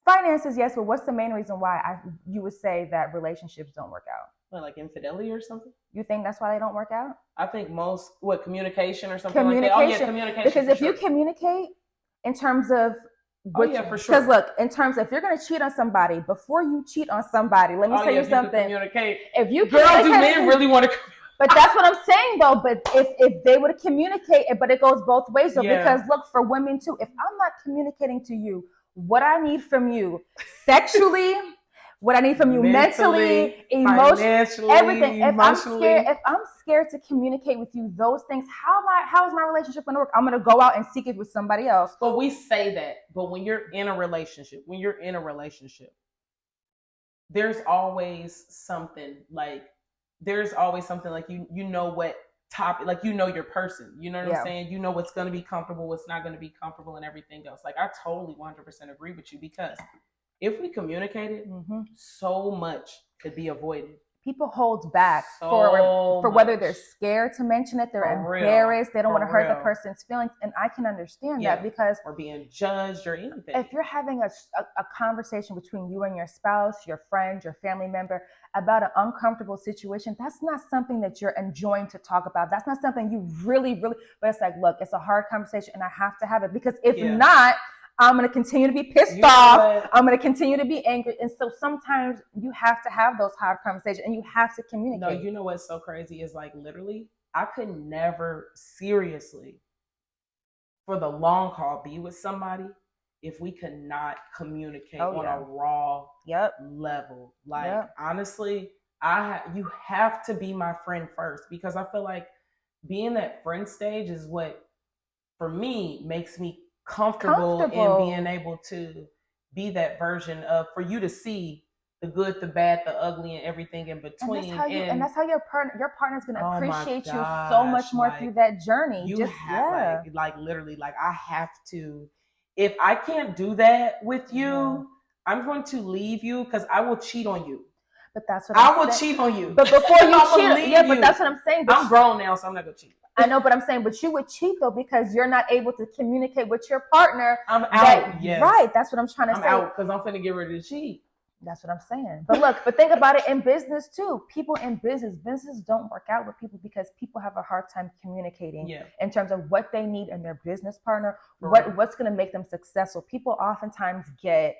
Finances, yes, but what's the main reason why you would say that relationships don't work out? What, like infidelity or something? You think that's why they don't work out? I think communication or something like that. Oh yeah, communication. Because if you communicate in terms of for sure. Because look, in terms of, if you're gonna cheat on somebody, before you cheat on somebody, let me tell you something. Communicate. If you girls, do men really want to? But that's what I'm saying though. But if they would communicate, but it goes both ways though. Because look, for women too, if I'm not communicating to you what I need from you sexually, what I need from you mentally, emotionally, everything. If I'm scared to communicate with you those things, how is my relationship gonna work? I'm gonna go out and seek it with somebody else. But we say that, but when you're in a relationship, there's always something like you know what topic, like, you know your person, you know what I'm saying? You know what's going to be comfortable, what's not going to be comfortable, and everything else. Like, I totally 100% agree with you, because if we communicated, so much could be avoided. People hold back for whether they're scared to mention it, they're embarrassed, they don't want to hurt the person's feelings, and I can understand that, because or being judged or anything. If you're having a conversation between you and your spouse, your friend, your family member about an uncomfortable situation, that's not something that you're enjoying to talk about. That's not something you really, but it's like, look, it's a hard conversation and I have to have it, because if not, I'm going to continue to be pissed off. I'm going to continue to be angry. And so sometimes you have to have those hard conversations and you have to communicate. No, you know what's so crazy is, like, literally, I could never seriously, for the long haul, be with somebody if we could not communicate on a raw level. Like, honestly, you have to be my friend first, because I feel like being that friend stage is what, for me, makes me comfortable in being able to be that version of, for you to see the good, the bad, the ugly, and everything in between. And that's how your partner's going to appreciate you so much more through that journey. Literally, I have to, if I can't do that with you, I'm going to leave you, because I will cheat on you. But that's what I will cheat on you. But before you cheat, but that's what I'm saying. I'm grown now, so I'm not going to cheat. I know, but I'm saying, but you would cheat though, because you're not able to communicate with your partner. I'm out. Yes. Right. That's what I'm trying to say. I'm out, because I'm finna get ready to cheat. That's what I'm saying. But look, but think about it in business too. People in businesses don't work out with people because people have a hard time communicating in terms of what they need in their business partner, what's going to make them successful. People oftentimes get,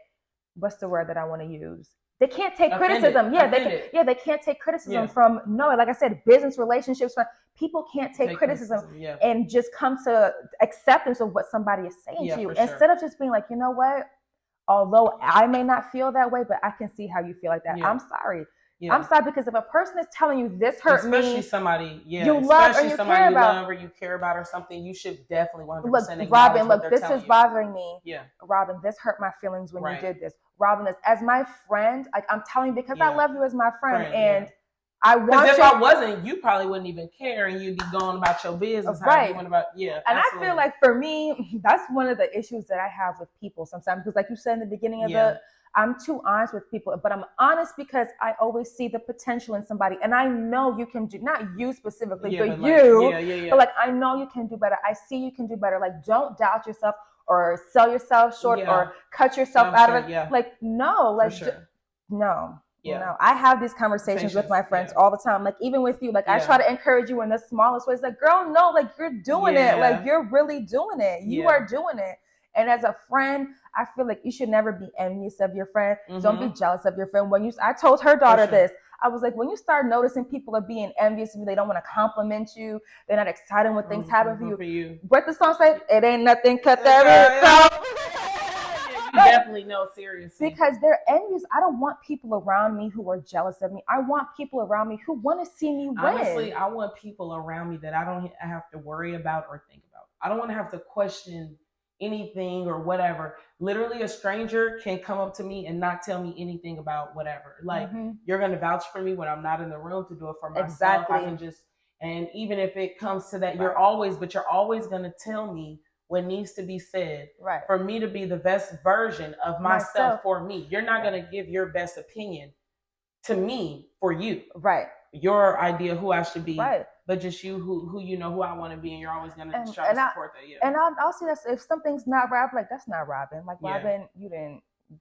what's the word that I want to use? They can't take criticism. They can't take criticism from like I said, business relationships. People can't take criticism and just come to acceptance of what somebody is saying to you, instead of just being like, you know what? Although I may not feel that way, but I can see how you feel like that. I'm sorry. I'm sorry, because if a person is telling you this hurt me, especially somebody you love or you care about, or you care about or something, you should definitely 100% look, Robin, look, this is bothering me. Yeah, Robin, this hurt my feelings when you did this. Robin, this, as my friend, like, I'm telling you because I love you as my friend, and I want. Because if I wasn't, you probably wouldn't even care, and you'd be going about your business. Right. And absolutely. I feel like for me, that's one of the issues that I have with people sometimes. Because, like you said in the beginning of it, I'm too honest with people, but I'm honest because I always see the potential in somebody, and I know you can do, not you specifically, but you. But like, I know you can do better. I see you can do better. Like, don't doubt yourself or sell yourself short or cut yourself out of it. Yeah. Like, no, like, no. Yeah. No, I have these conversations with my friends all the time. Like, even with you, like, I try to encourage you in the smallest ways. Like, girl, no, like, you're doing it. Like, you're really doing it. You are doing it. And as a friend, I feel like you should never be envious of your friend. Mm-hmm. Don't be jealous of your friend. I told her daughter this. I was like, when you start noticing people are being envious of you, they don't want to compliment you, they're not excited when things happen for you. What the song say? It ain't nothing, cut that You definitely know, seriously. Because they're envious. I don't want people around me who are jealous of me. I want people around me who want to see me win. Honestly, I want people around me that I don't have to worry about or think about. I don't want to have to question anything or whatever. Literally, a stranger can come up to me and not tell me anything about whatever. Like, you're going to vouch for me when I'm not in the room to do it for myself. Exactly. I can just, and even if it comes to that, you're always going to tell me what needs to be said for me to be the best version of myself for me. You're not going to give your best opinion to me for you. Right. Your idea of who I should be. Right. But just you who you know who I want to be, and you're always going to try to support that. Yeah. And I'll see that if something's not right, like, that's not Robin. Like, Robin,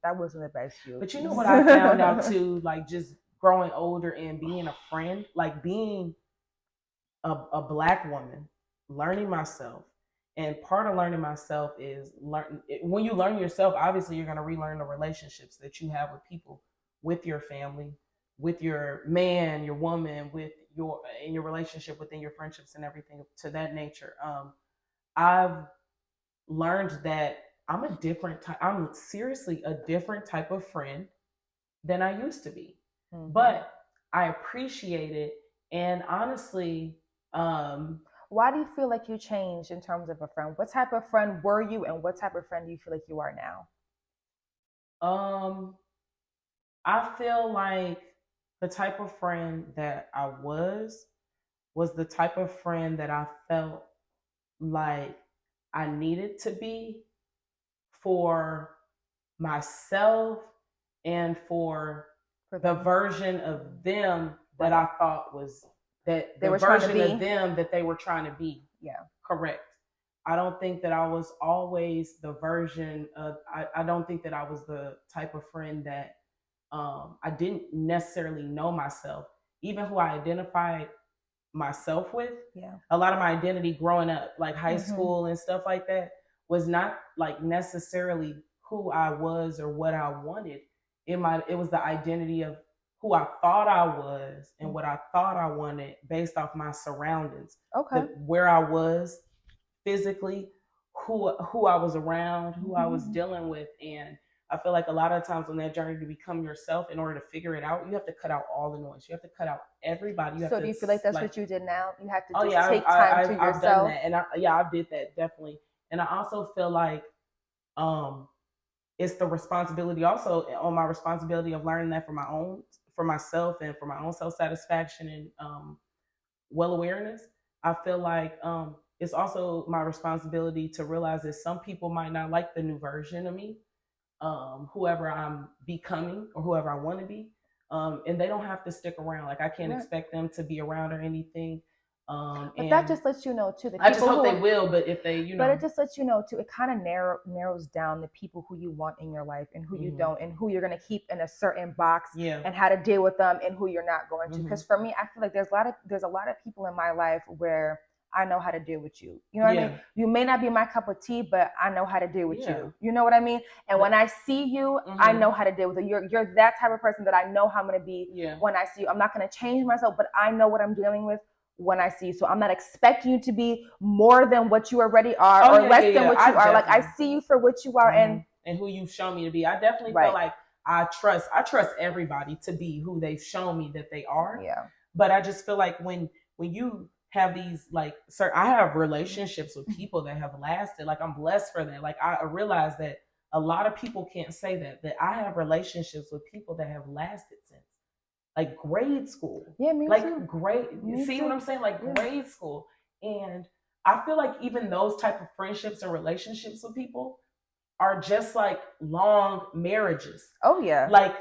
that wasn't the best you. But you know what I found out too, like, just growing older and being a friend, like being a Black woman, learning myself. And part of learning myself is when you learn yourself, obviously you're going to relearn the relationships that you have with people, with your family, with your man, your woman, in your relationship, within your friendships and everything to that nature. I've learned that I'm seriously a different type of friend than I used to be. Mm-hmm. But I appreciate it. And honestly, why do you feel like you changed in terms of a friend? What type of friend were you, and what type of friend do you feel like you are now? I feel like the type of friend that I was the type of friend that I felt like I needed to be for myself and for the version of them that I thought was that the version of them that they were trying to be. Yeah. Correct. I don't think that I was always the version of, I don't think that I was the type of friend that I didn't necessarily know myself. Even who I identified myself with, a lot of my identity growing up, like high school and stuff like that, was not like necessarily who I was or what I wanted. It was the identity of who I thought I was and what I thought I wanted based off my surroundings. Okay. Where I was physically, who I was around, who I was dealing with. And I feel like a lot of times on that journey to become yourself, in order to figure it out, you have to cut out all the noise. You have to cut out everybody. So do you feel like that's what you did now? You have to just take time to yourself? I've done that. And I did that, definitely. And I also feel like it's the responsibility also on my responsibility of learning that for myself and for my own self-satisfaction and well-awareness. I feel like it's also my responsibility to realize that some people might not like the new version of me, whoever I'm becoming or whoever I want to be. And they don't have to stick around. Like, I can't expect them to be around or anything. But that just lets you know too. I just hope they will, but if they, But it just lets you know too. It kind of narrows down the people who you want in your life and who you don't, and who you're going to keep in a certain box, and how to deal with them, and who you're not going to. Because for me, I feel like there's a lot of people in my life where I know how to deal with you. You know what I mean? You may not be my cup of tea, but I know how to deal with you. You know what I mean? And when I see you, I know how to deal with you. You're that type of person that I know how I'm going to be when I see you. I'm not going to change myself, but I know what I'm dealing with when I see you. So I'm not expecting you to be more than what you already are or less than what you are. Like, I see you for what you are and who you've shown me to be. I definitely feel like I trust everybody to be who they've shown me that they are. Yeah. But I just feel like when you have these, like, I have relationships with people that have lasted. Like, I'm blessed for that. Like, I realize that a lot of people can't say that I have relationships with people that have lasted since like grade school. Yeah, me like too. grade. Me See too. what I'm saying? Like grade school. And I feel like even those type of friendships and relationships with people are just like long marriages. Oh yeah. Like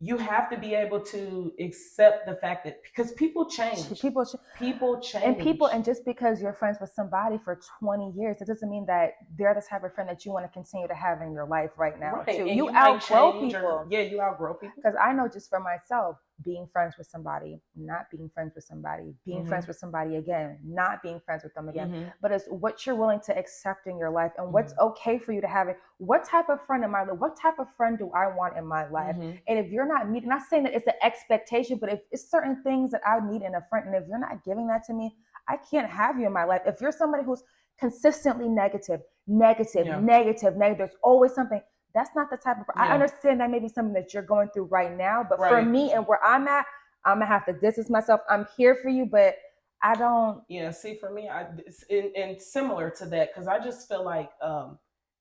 you have to be able to accept the fact that because people change. People change. And just because you're friends with somebody for 20 years, it doesn't mean that they're the type of friend that you want to continue to have in your life right now. Right. Too. And You outgrow people. You outgrow people. Because I know just for myself, being friends with somebody, not being friends with somebody, being friends with somebody again, not being friends with them again. But it's what you're willing to accept in your life and what's okay for you to have it. What type of friend am I? What type of friend do I want in my life? And if you're not meeting, not saying that it's an expectation, but if it's certain things that I need in a friend, and if you're not giving that to me, I can't have you in my life. If you're somebody who's consistently negative, there's always something. That's not the type of. I understand that may be something that you're going through right now, but for me and where I'm at, I'm gonna have to distance myself. I'm here for you, but I don't. Yeah, see, for me, and similar to that, because I just feel like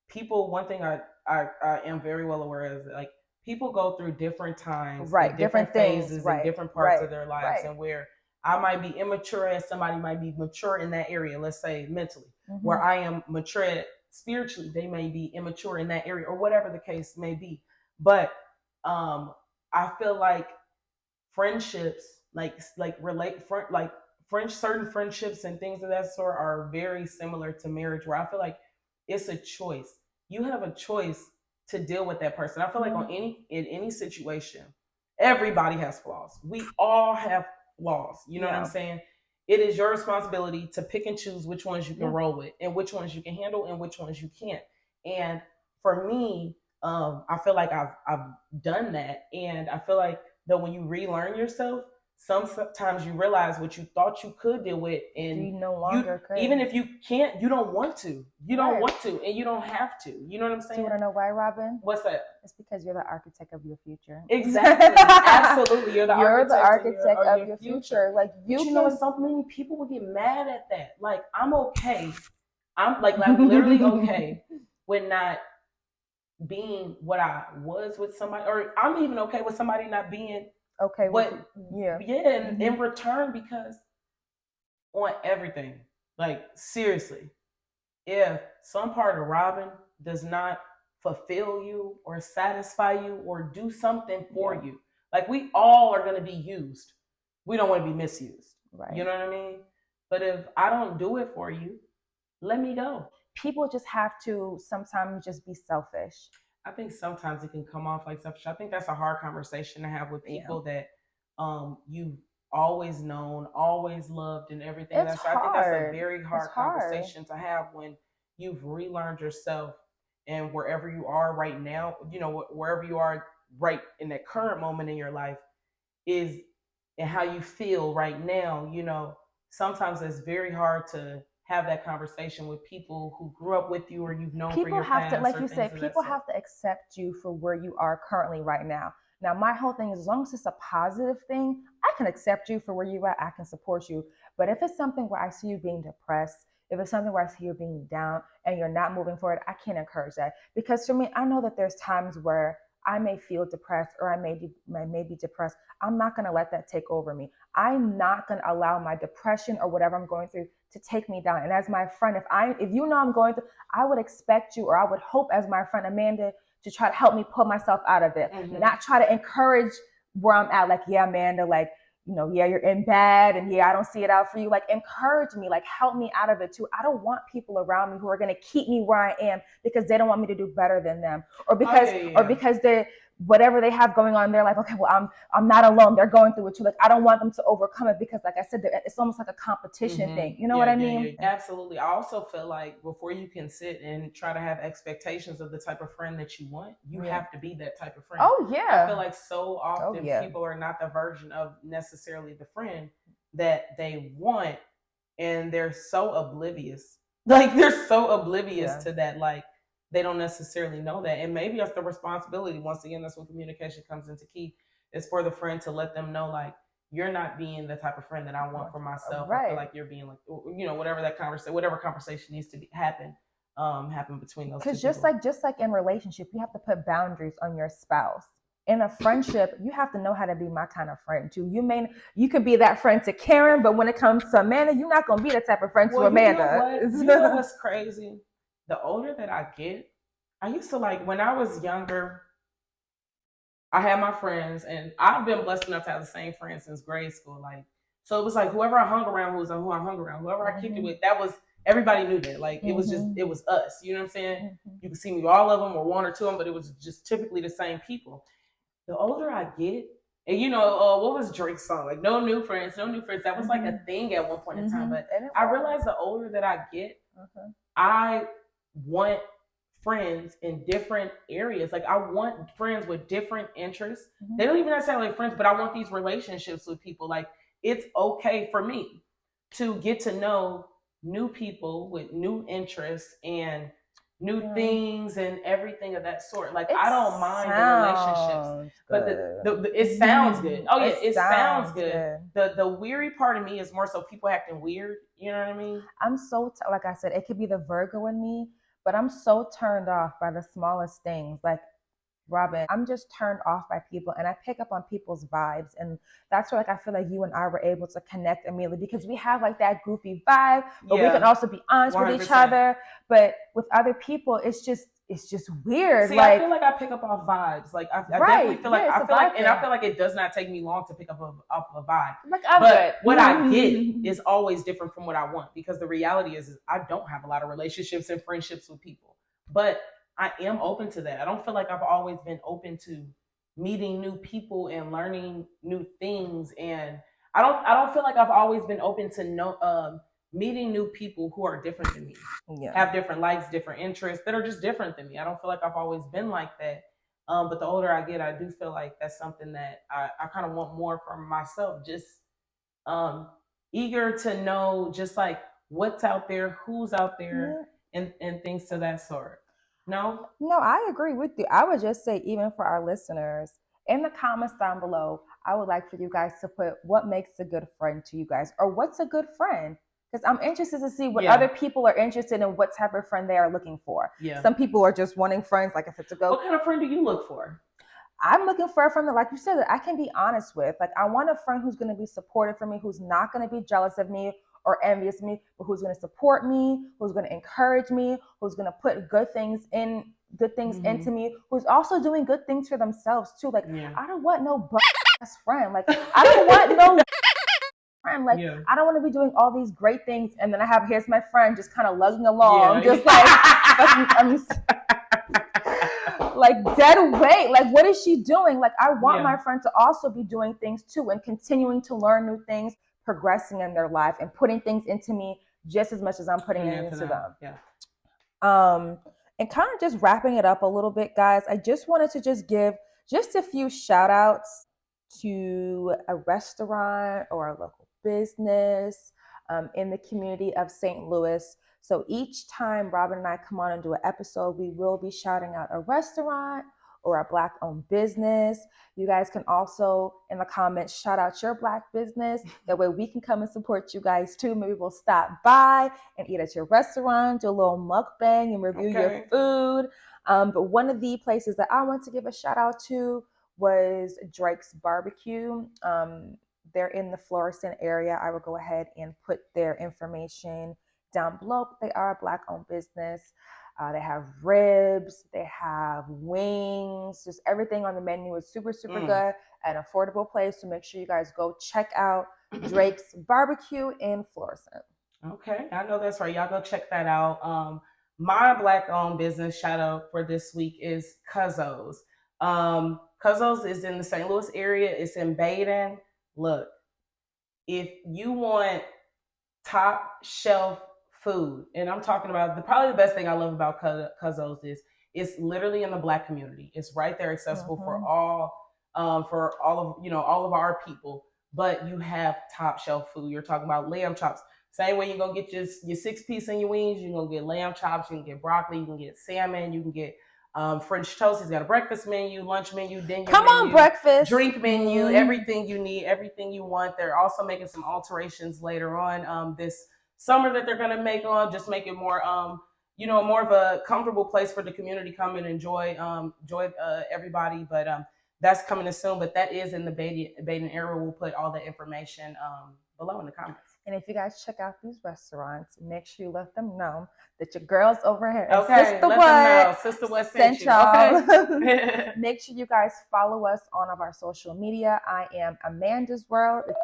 people. One thing I am very well aware of, like people go through different times, different phases, and different parts of their lives, and where I might be immature and somebody might be mature in that area. Let's say mentally, where I am mature spiritually, they may be immature in that area, or whatever the case may be. But I feel like friendships, certain friendships and things of that sort are very similar to marriage, where I feel like it's a choice. You have a choice to deal with that person. I feel like in any situation, everybody has flaws. We all have flaws. You know what I'm saying? It is your responsibility to pick and choose which ones you can roll with and which ones you can handle and which ones you can't. And for me, I feel like I've done that. And I feel like that when you relearn yourself, sometimes you realize what you thought you could deal with, and you no longer could. Even if you can't, you don't want to. You don't want to, and you don't have to. You know what I'm saying? Do you want to know why, Robin? What's that? It's because you're the architect of your future. Exactly. Absolutely. You're the architect of your future. Like you know, so many people would get mad at that. Like I'm okay. I'm literally okay with not being what I was with somebody, or I'm even okay with somebody not being okay. And in return, because on everything, like seriously, if some part of Robin does not fulfill you or satisfy you or do something for you, like we all are going to be used. We don't want to be misused. Right. You know what I mean? But if I don't do it for you, let me go. People just have to sometimes just be selfish. I think sometimes it can come off like selfish. I think that's a hard conversation to have with people that you've always known, always loved, and everything. It's hard. I think that's a very hard conversation to have when you've relearned yourself, and wherever you are right now, you know, wherever you are right in that current moment in your life is, and how you feel right now. You know, sometimes it's very hard to have that conversation with people who grew up with you or you've known for your past. People have to, like you said, people have to accept you for where you are currently right now. Now, my whole thing is, as long as it's a positive thing, I can accept you for where you are. I can support you. But if it's something where I see you being depressed, if it's something where I see you being down and you're not moving forward, I can't encourage that. Because for me, I know that there's times where I may feel depressed or I may be depressed. I'm not going to let that take over me. I'm not going to allow my depression or whatever I'm going through to take me down. And as my friend, if you know I'm going through, I would expect you, or I would hope as my friend Amanda, to try to help me pull myself out of it. Not try to encourage where I'm at. Like, yeah, Amanda, like, you know, yeah, you're in bad, and yeah, I don't see it out for you. Like, encourage me, like, help me out of it too. I don't want people around me who are going to keep me where I am because they don't want me to do better than them, or because they're whatever they have going on. They're like, okay, well, I'm not alone. They're going through it too. Like, I don't want them to overcome it because, like I said, it's almost like a competition thing. You know what I mean? Yeah. Absolutely. I also feel like before you can sit and try to have expectations of the type of friend that you want, you have to be that type of friend. Oh yeah. I feel like so often people are not the version of necessarily the friend that they want, and they're so oblivious. Like, they're so oblivious to that. Like, they don't necessarily know that. And maybe that's the responsibility. Once again, that's when communication comes into key. It's for the friend to let them know, like, you're not being the type of friend that I want for myself. Right. I feel like you're being like, you know, whatever conversation needs to happen between those two people. Because just like in relationship, you have to put boundaries on your spouse. in a friendship, you have to know how to be my kind of friend too. You could be that friend to Karen, but when it comes to Amanda, you're not gonna be the type of friend to Amanda. You know what's crazy? The older that I get, I used to like when I was younger, I had my friends, and I've been blessed enough to have the same friends since grade school. Like, so it was like whoever I hung around was who I hung around. Whoever I kicked it with, that was everybody knew that. Like, it was us. You know what I'm saying? You could see me with all of them or one or two of them, but it was just typically the same people. The older I get, and you know, what was Drake's song? Like, no new friends, no new friends. That was like a thing at one point in time. But I realized the older that I get, I want friends in different areas. Like, I want friends with different interests. They don't even necessarily like friends, but I want these relationships with people. Like, it's okay for me to get to know new people with new interests and new things and everything of that sort. Like, I don't mind the relationships, but it sounds good. Oh yeah, it sounds good. The weary part of me is more so people acting weird. You know what I mean? I'm so like I said, it could be the Virgo in me, but I'm so turned off by the smallest things. Like, Robin, I'm just turned off by people, and I pick up on people's vibes, and that's where, like, I feel like you and I were able to connect immediately because we have like that goofy vibe, but we can also be honest 100%. With each other. But with other people, it's just weird. See, like, I feel like I pick up on vibes. Like, I definitely feel like I feel like it does not take me long to pick up a vibe. Like, but what I get is always different from what I want, because the reality is I don't have a lot of relationships and friendships with people, but I am open to that. I don't feel like I've always been open to meeting new people and learning new things, and I don't feel like I've always been open to meeting new people who are different than me, have different likes, different interests that are just different than me. I don't feel like I've always been like that. But the older I get, I do feel like that's something that I kind of want more for myself. Just eager to know just like what's out there, who's out there, and things to that sort. No, I agree with you. I would just say, even for our listeners, in the comments down below, I would like for you guys to put what makes a good friend to you guys, or what's a good friend. Because I'm interested to see what other people are interested in, what type of friend they are looking for. Yeah. Some people are just wanting friends, like I said, to go. What kind of friend do you look for? I'm looking for a friend that, like you said, that I can be honest with. Like, I want a friend who's going to be supportive for me, who's not going to be jealous of me or envious of me, but who's going to support me, who's going to encourage me, who's going to put good things into me, who's also doing good things for themselves too. Like, I don't want no best friend. Like, I don't want no friend. Like, I don't want to be doing all these great things, and then here's my friend just kind of lugging along, just like like dead weight. Like, what is she doing? Like, I want my friend to also be doing things too, and continuing to learn new things, progressing in their life, and putting things into me just as much as I'm putting it into them. And kind of just wrapping it up a little bit, guys, I just wanted to just give just a few shout outs to a restaurant or a local business in the community of St. Louis. So each time Robin and I come on and do an episode, we will be shouting out a restaurant or a Black-owned business. You guys can also, in the comments, shout out your Black business. That way we can come and support you guys too. Maybe we'll stop by and eat at your restaurant, do a little mukbang and review your food. But one of the places that I want to give a shout out to was Drake's Barbecue. They're in the Florissant area. I will go ahead and put their information down below. They are a Black-owned business. They have ribs, they have wings, just everything on the menu is super good, an affordable place. So make sure you guys go check out Drake's Barbecue in Florissant. Okay, I know that's right. Y'all go check that out. My Black-owned business shout out for this week is Cuszos. Cuszos is in the St. Louis area. It's in Baden. Look, if you want top shelf food, and I'm talking about probably the best thing I love about Cuszos is it's literally in the Black community. It's right there, accessible for all of our people. But you have top shelf food. You're talking about lamb chops. Same way you're gonna get your 6-piece and your wings. You're gonna get lamb chops. You can get broccoli. You can get salmon. You can get French toast. He's got a breakfast menu, lunch menu, dinner menu, breakfast, drink menu, everything you need, everything you want. They're also making some alterations later on this summer that they're going to make make it more more of a comfortable place for the community come and enjoy everybody. But that's coming in soon, but that is in the beta era. We'll put all the information below in the comments. And if you guys check out these restaurants, make sure you let them know that your girls over here, okay, Sista What, Sista What sent you. y'all. Okay. Make sure you guys follow us on all of our social media. I am Amanda's World. It's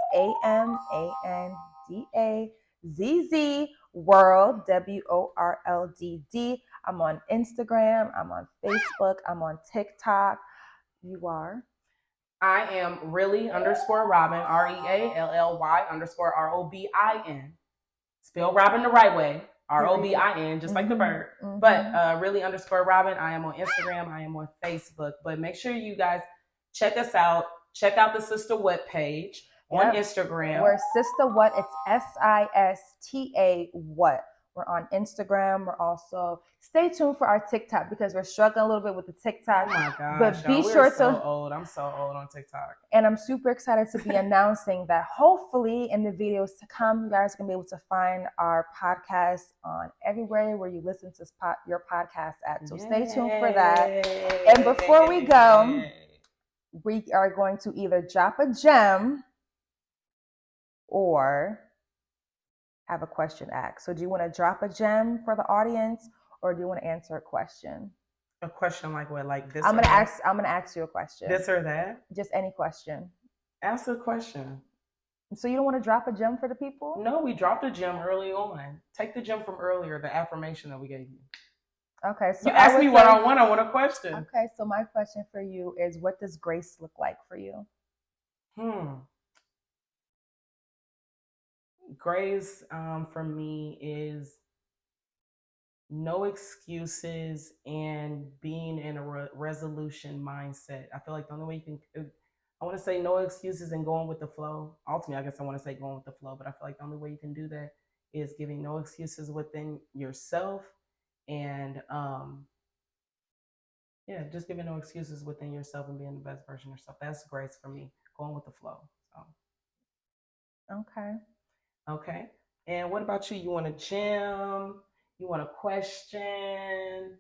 AMANDAZZ World, WORLDD. I'm on Instagram. I'm on Facebook. I'm on TikTok. You are? I am really_Robin, REALLY_ROBIN. Spell Robin the right way, ROBIN, just like the bird. Mm-hmm. But really_Robin. I am on Instagram. I am on Facebook. But make sure you guys check us out. Check out the Sista What page on Instagram. We're Sista What. It's SISTA What. We're on Instagram. We're also, stay tuned for our TikTok because we're struggling a little bit with the TikTok. Oh my gosh, but be sure to. So old. I'm so old on TikTok. And I'm super excited to be announcing that hopefully in the videos to come, you guys can be able to find our podcast on everywhere where you listen to your podcast at. So stay tuned for that. And before we go, we are going to either drop a gem or have a question asked. So do you want to drop a gem for the audience or do you want to answer a question? A question like what? Like this? I'm gonna ask you a question. This or that? Just any question. Ask a question. So you don't want to drop a gem for the people? No, we dropped a gem early on. Take the gem from earlier, the affirmation that we gave you. Okay, so you asked me what I want. I want a question. Okay, so my question for you is, what does grace look like for you? Grace for me is no excuses and being in a resolution mindset. I feel like the only way you can, I want to say no excuses and going with the flow. Ultimately, I guess I want to say going with the flow, but I feel like the only way you can do that is giving no excuses within yourself and just giving no excuses within yourself and being the best version of yourself. That's grace for me, going with the flow. So. Okay. And what about you? You want a gem? You want a question?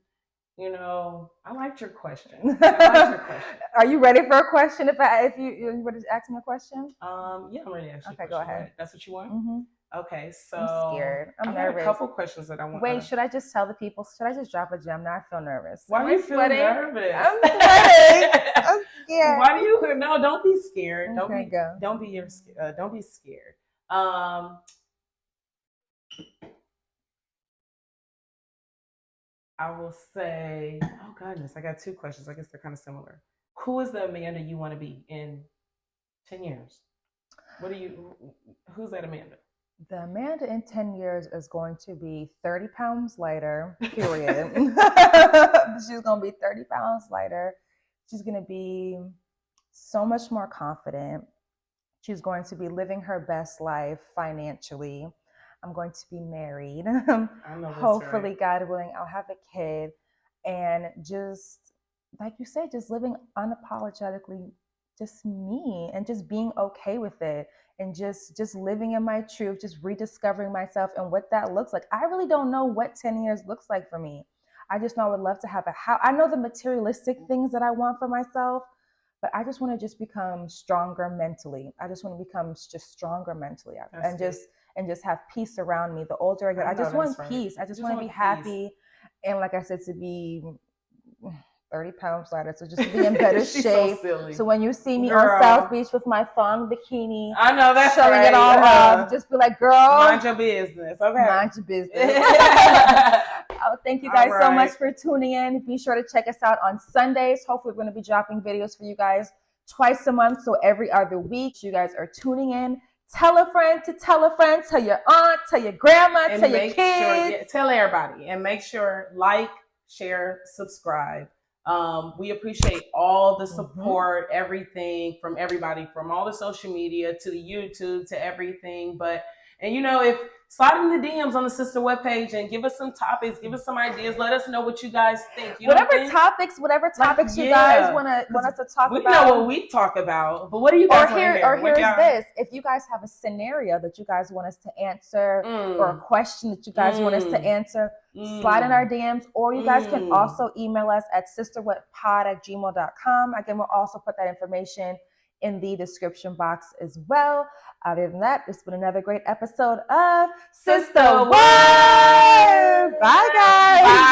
You know, I liked your question. Are you ready for a question? If you want to ask me a question? Yeah, I'm ready to ask you a question. Okay, go ahead. That's what you want? Mm-hmm. Okay, so I'm scared. I'm nervous. A couple questions that I want. Wait, should I just tell the people? Should I just drop a gem? Now I feel nervous. Why do you feel nervous? I'm sweating. I'm scared. Why do you? No, don't be scared. Okay, don't be scared. I will say, oh goodness, I got two questions. I guess they're kind of similar. Who is the Amanda you want to be in 10 years? Who's that Amanda? The Amanda in 10 years is going to be 30 pounds lighter, period. She's going to be 30 pounds lighter. She's going to be so much more confident. She's going to be living her best life financially. I'm going to be married. Hopefully, right. God willing, I'll have a kid. And just, like you said, just living unapologetically, just me, and just being okay with it. And just living in my truth, just rediscovering myself and what that looks like. I really don't know what 10 years looks like for me. I just know I would love to have a house. I know the materialistic things that I want for myself, but I just want to just become stronger mentally. I just want to become just stronger mentally and just have peace around me. The older I get, I just want peace. I just want to be happy. And like I said, to be 30 pounds lighter, so just to be in better shape. So when you see me on South Beach with my thong bikini, I know that's showing it all up, just be like, girl, mind your business. Okay. Mind your business. Thank you guys so much for tuning in. Be sure to check us out on Sundays. Hopefully we're going to be dropping videos for you guys twice a month, so every other week. You guys are tuning in. Tell a friend to tell a friend, tell your aunt, tell your grandma, and tell your kids. Tell everybody. And make sure, like, share, subscribe. We appreciate all the support, everything from everybody, from all the social media to the YouTube to everything. And you know, if slide in the DMs on the Sista What page and give us some topics, give us some ideas. Let us know what you guys think. You whatever topics you guys want us to talk about. We know what we talk about, but what do you guys want to hear? Or here's this: if you guys have a scenario that you guys want us to answer, or a question that you guys want us to answer, slide in our DMs, or you guys can also email us at sistawhatpod@gmail.com. Again, we'll also put that information in the description box as well. Other than that, it's been another great episode of Sista What. Bye, guys. Bye.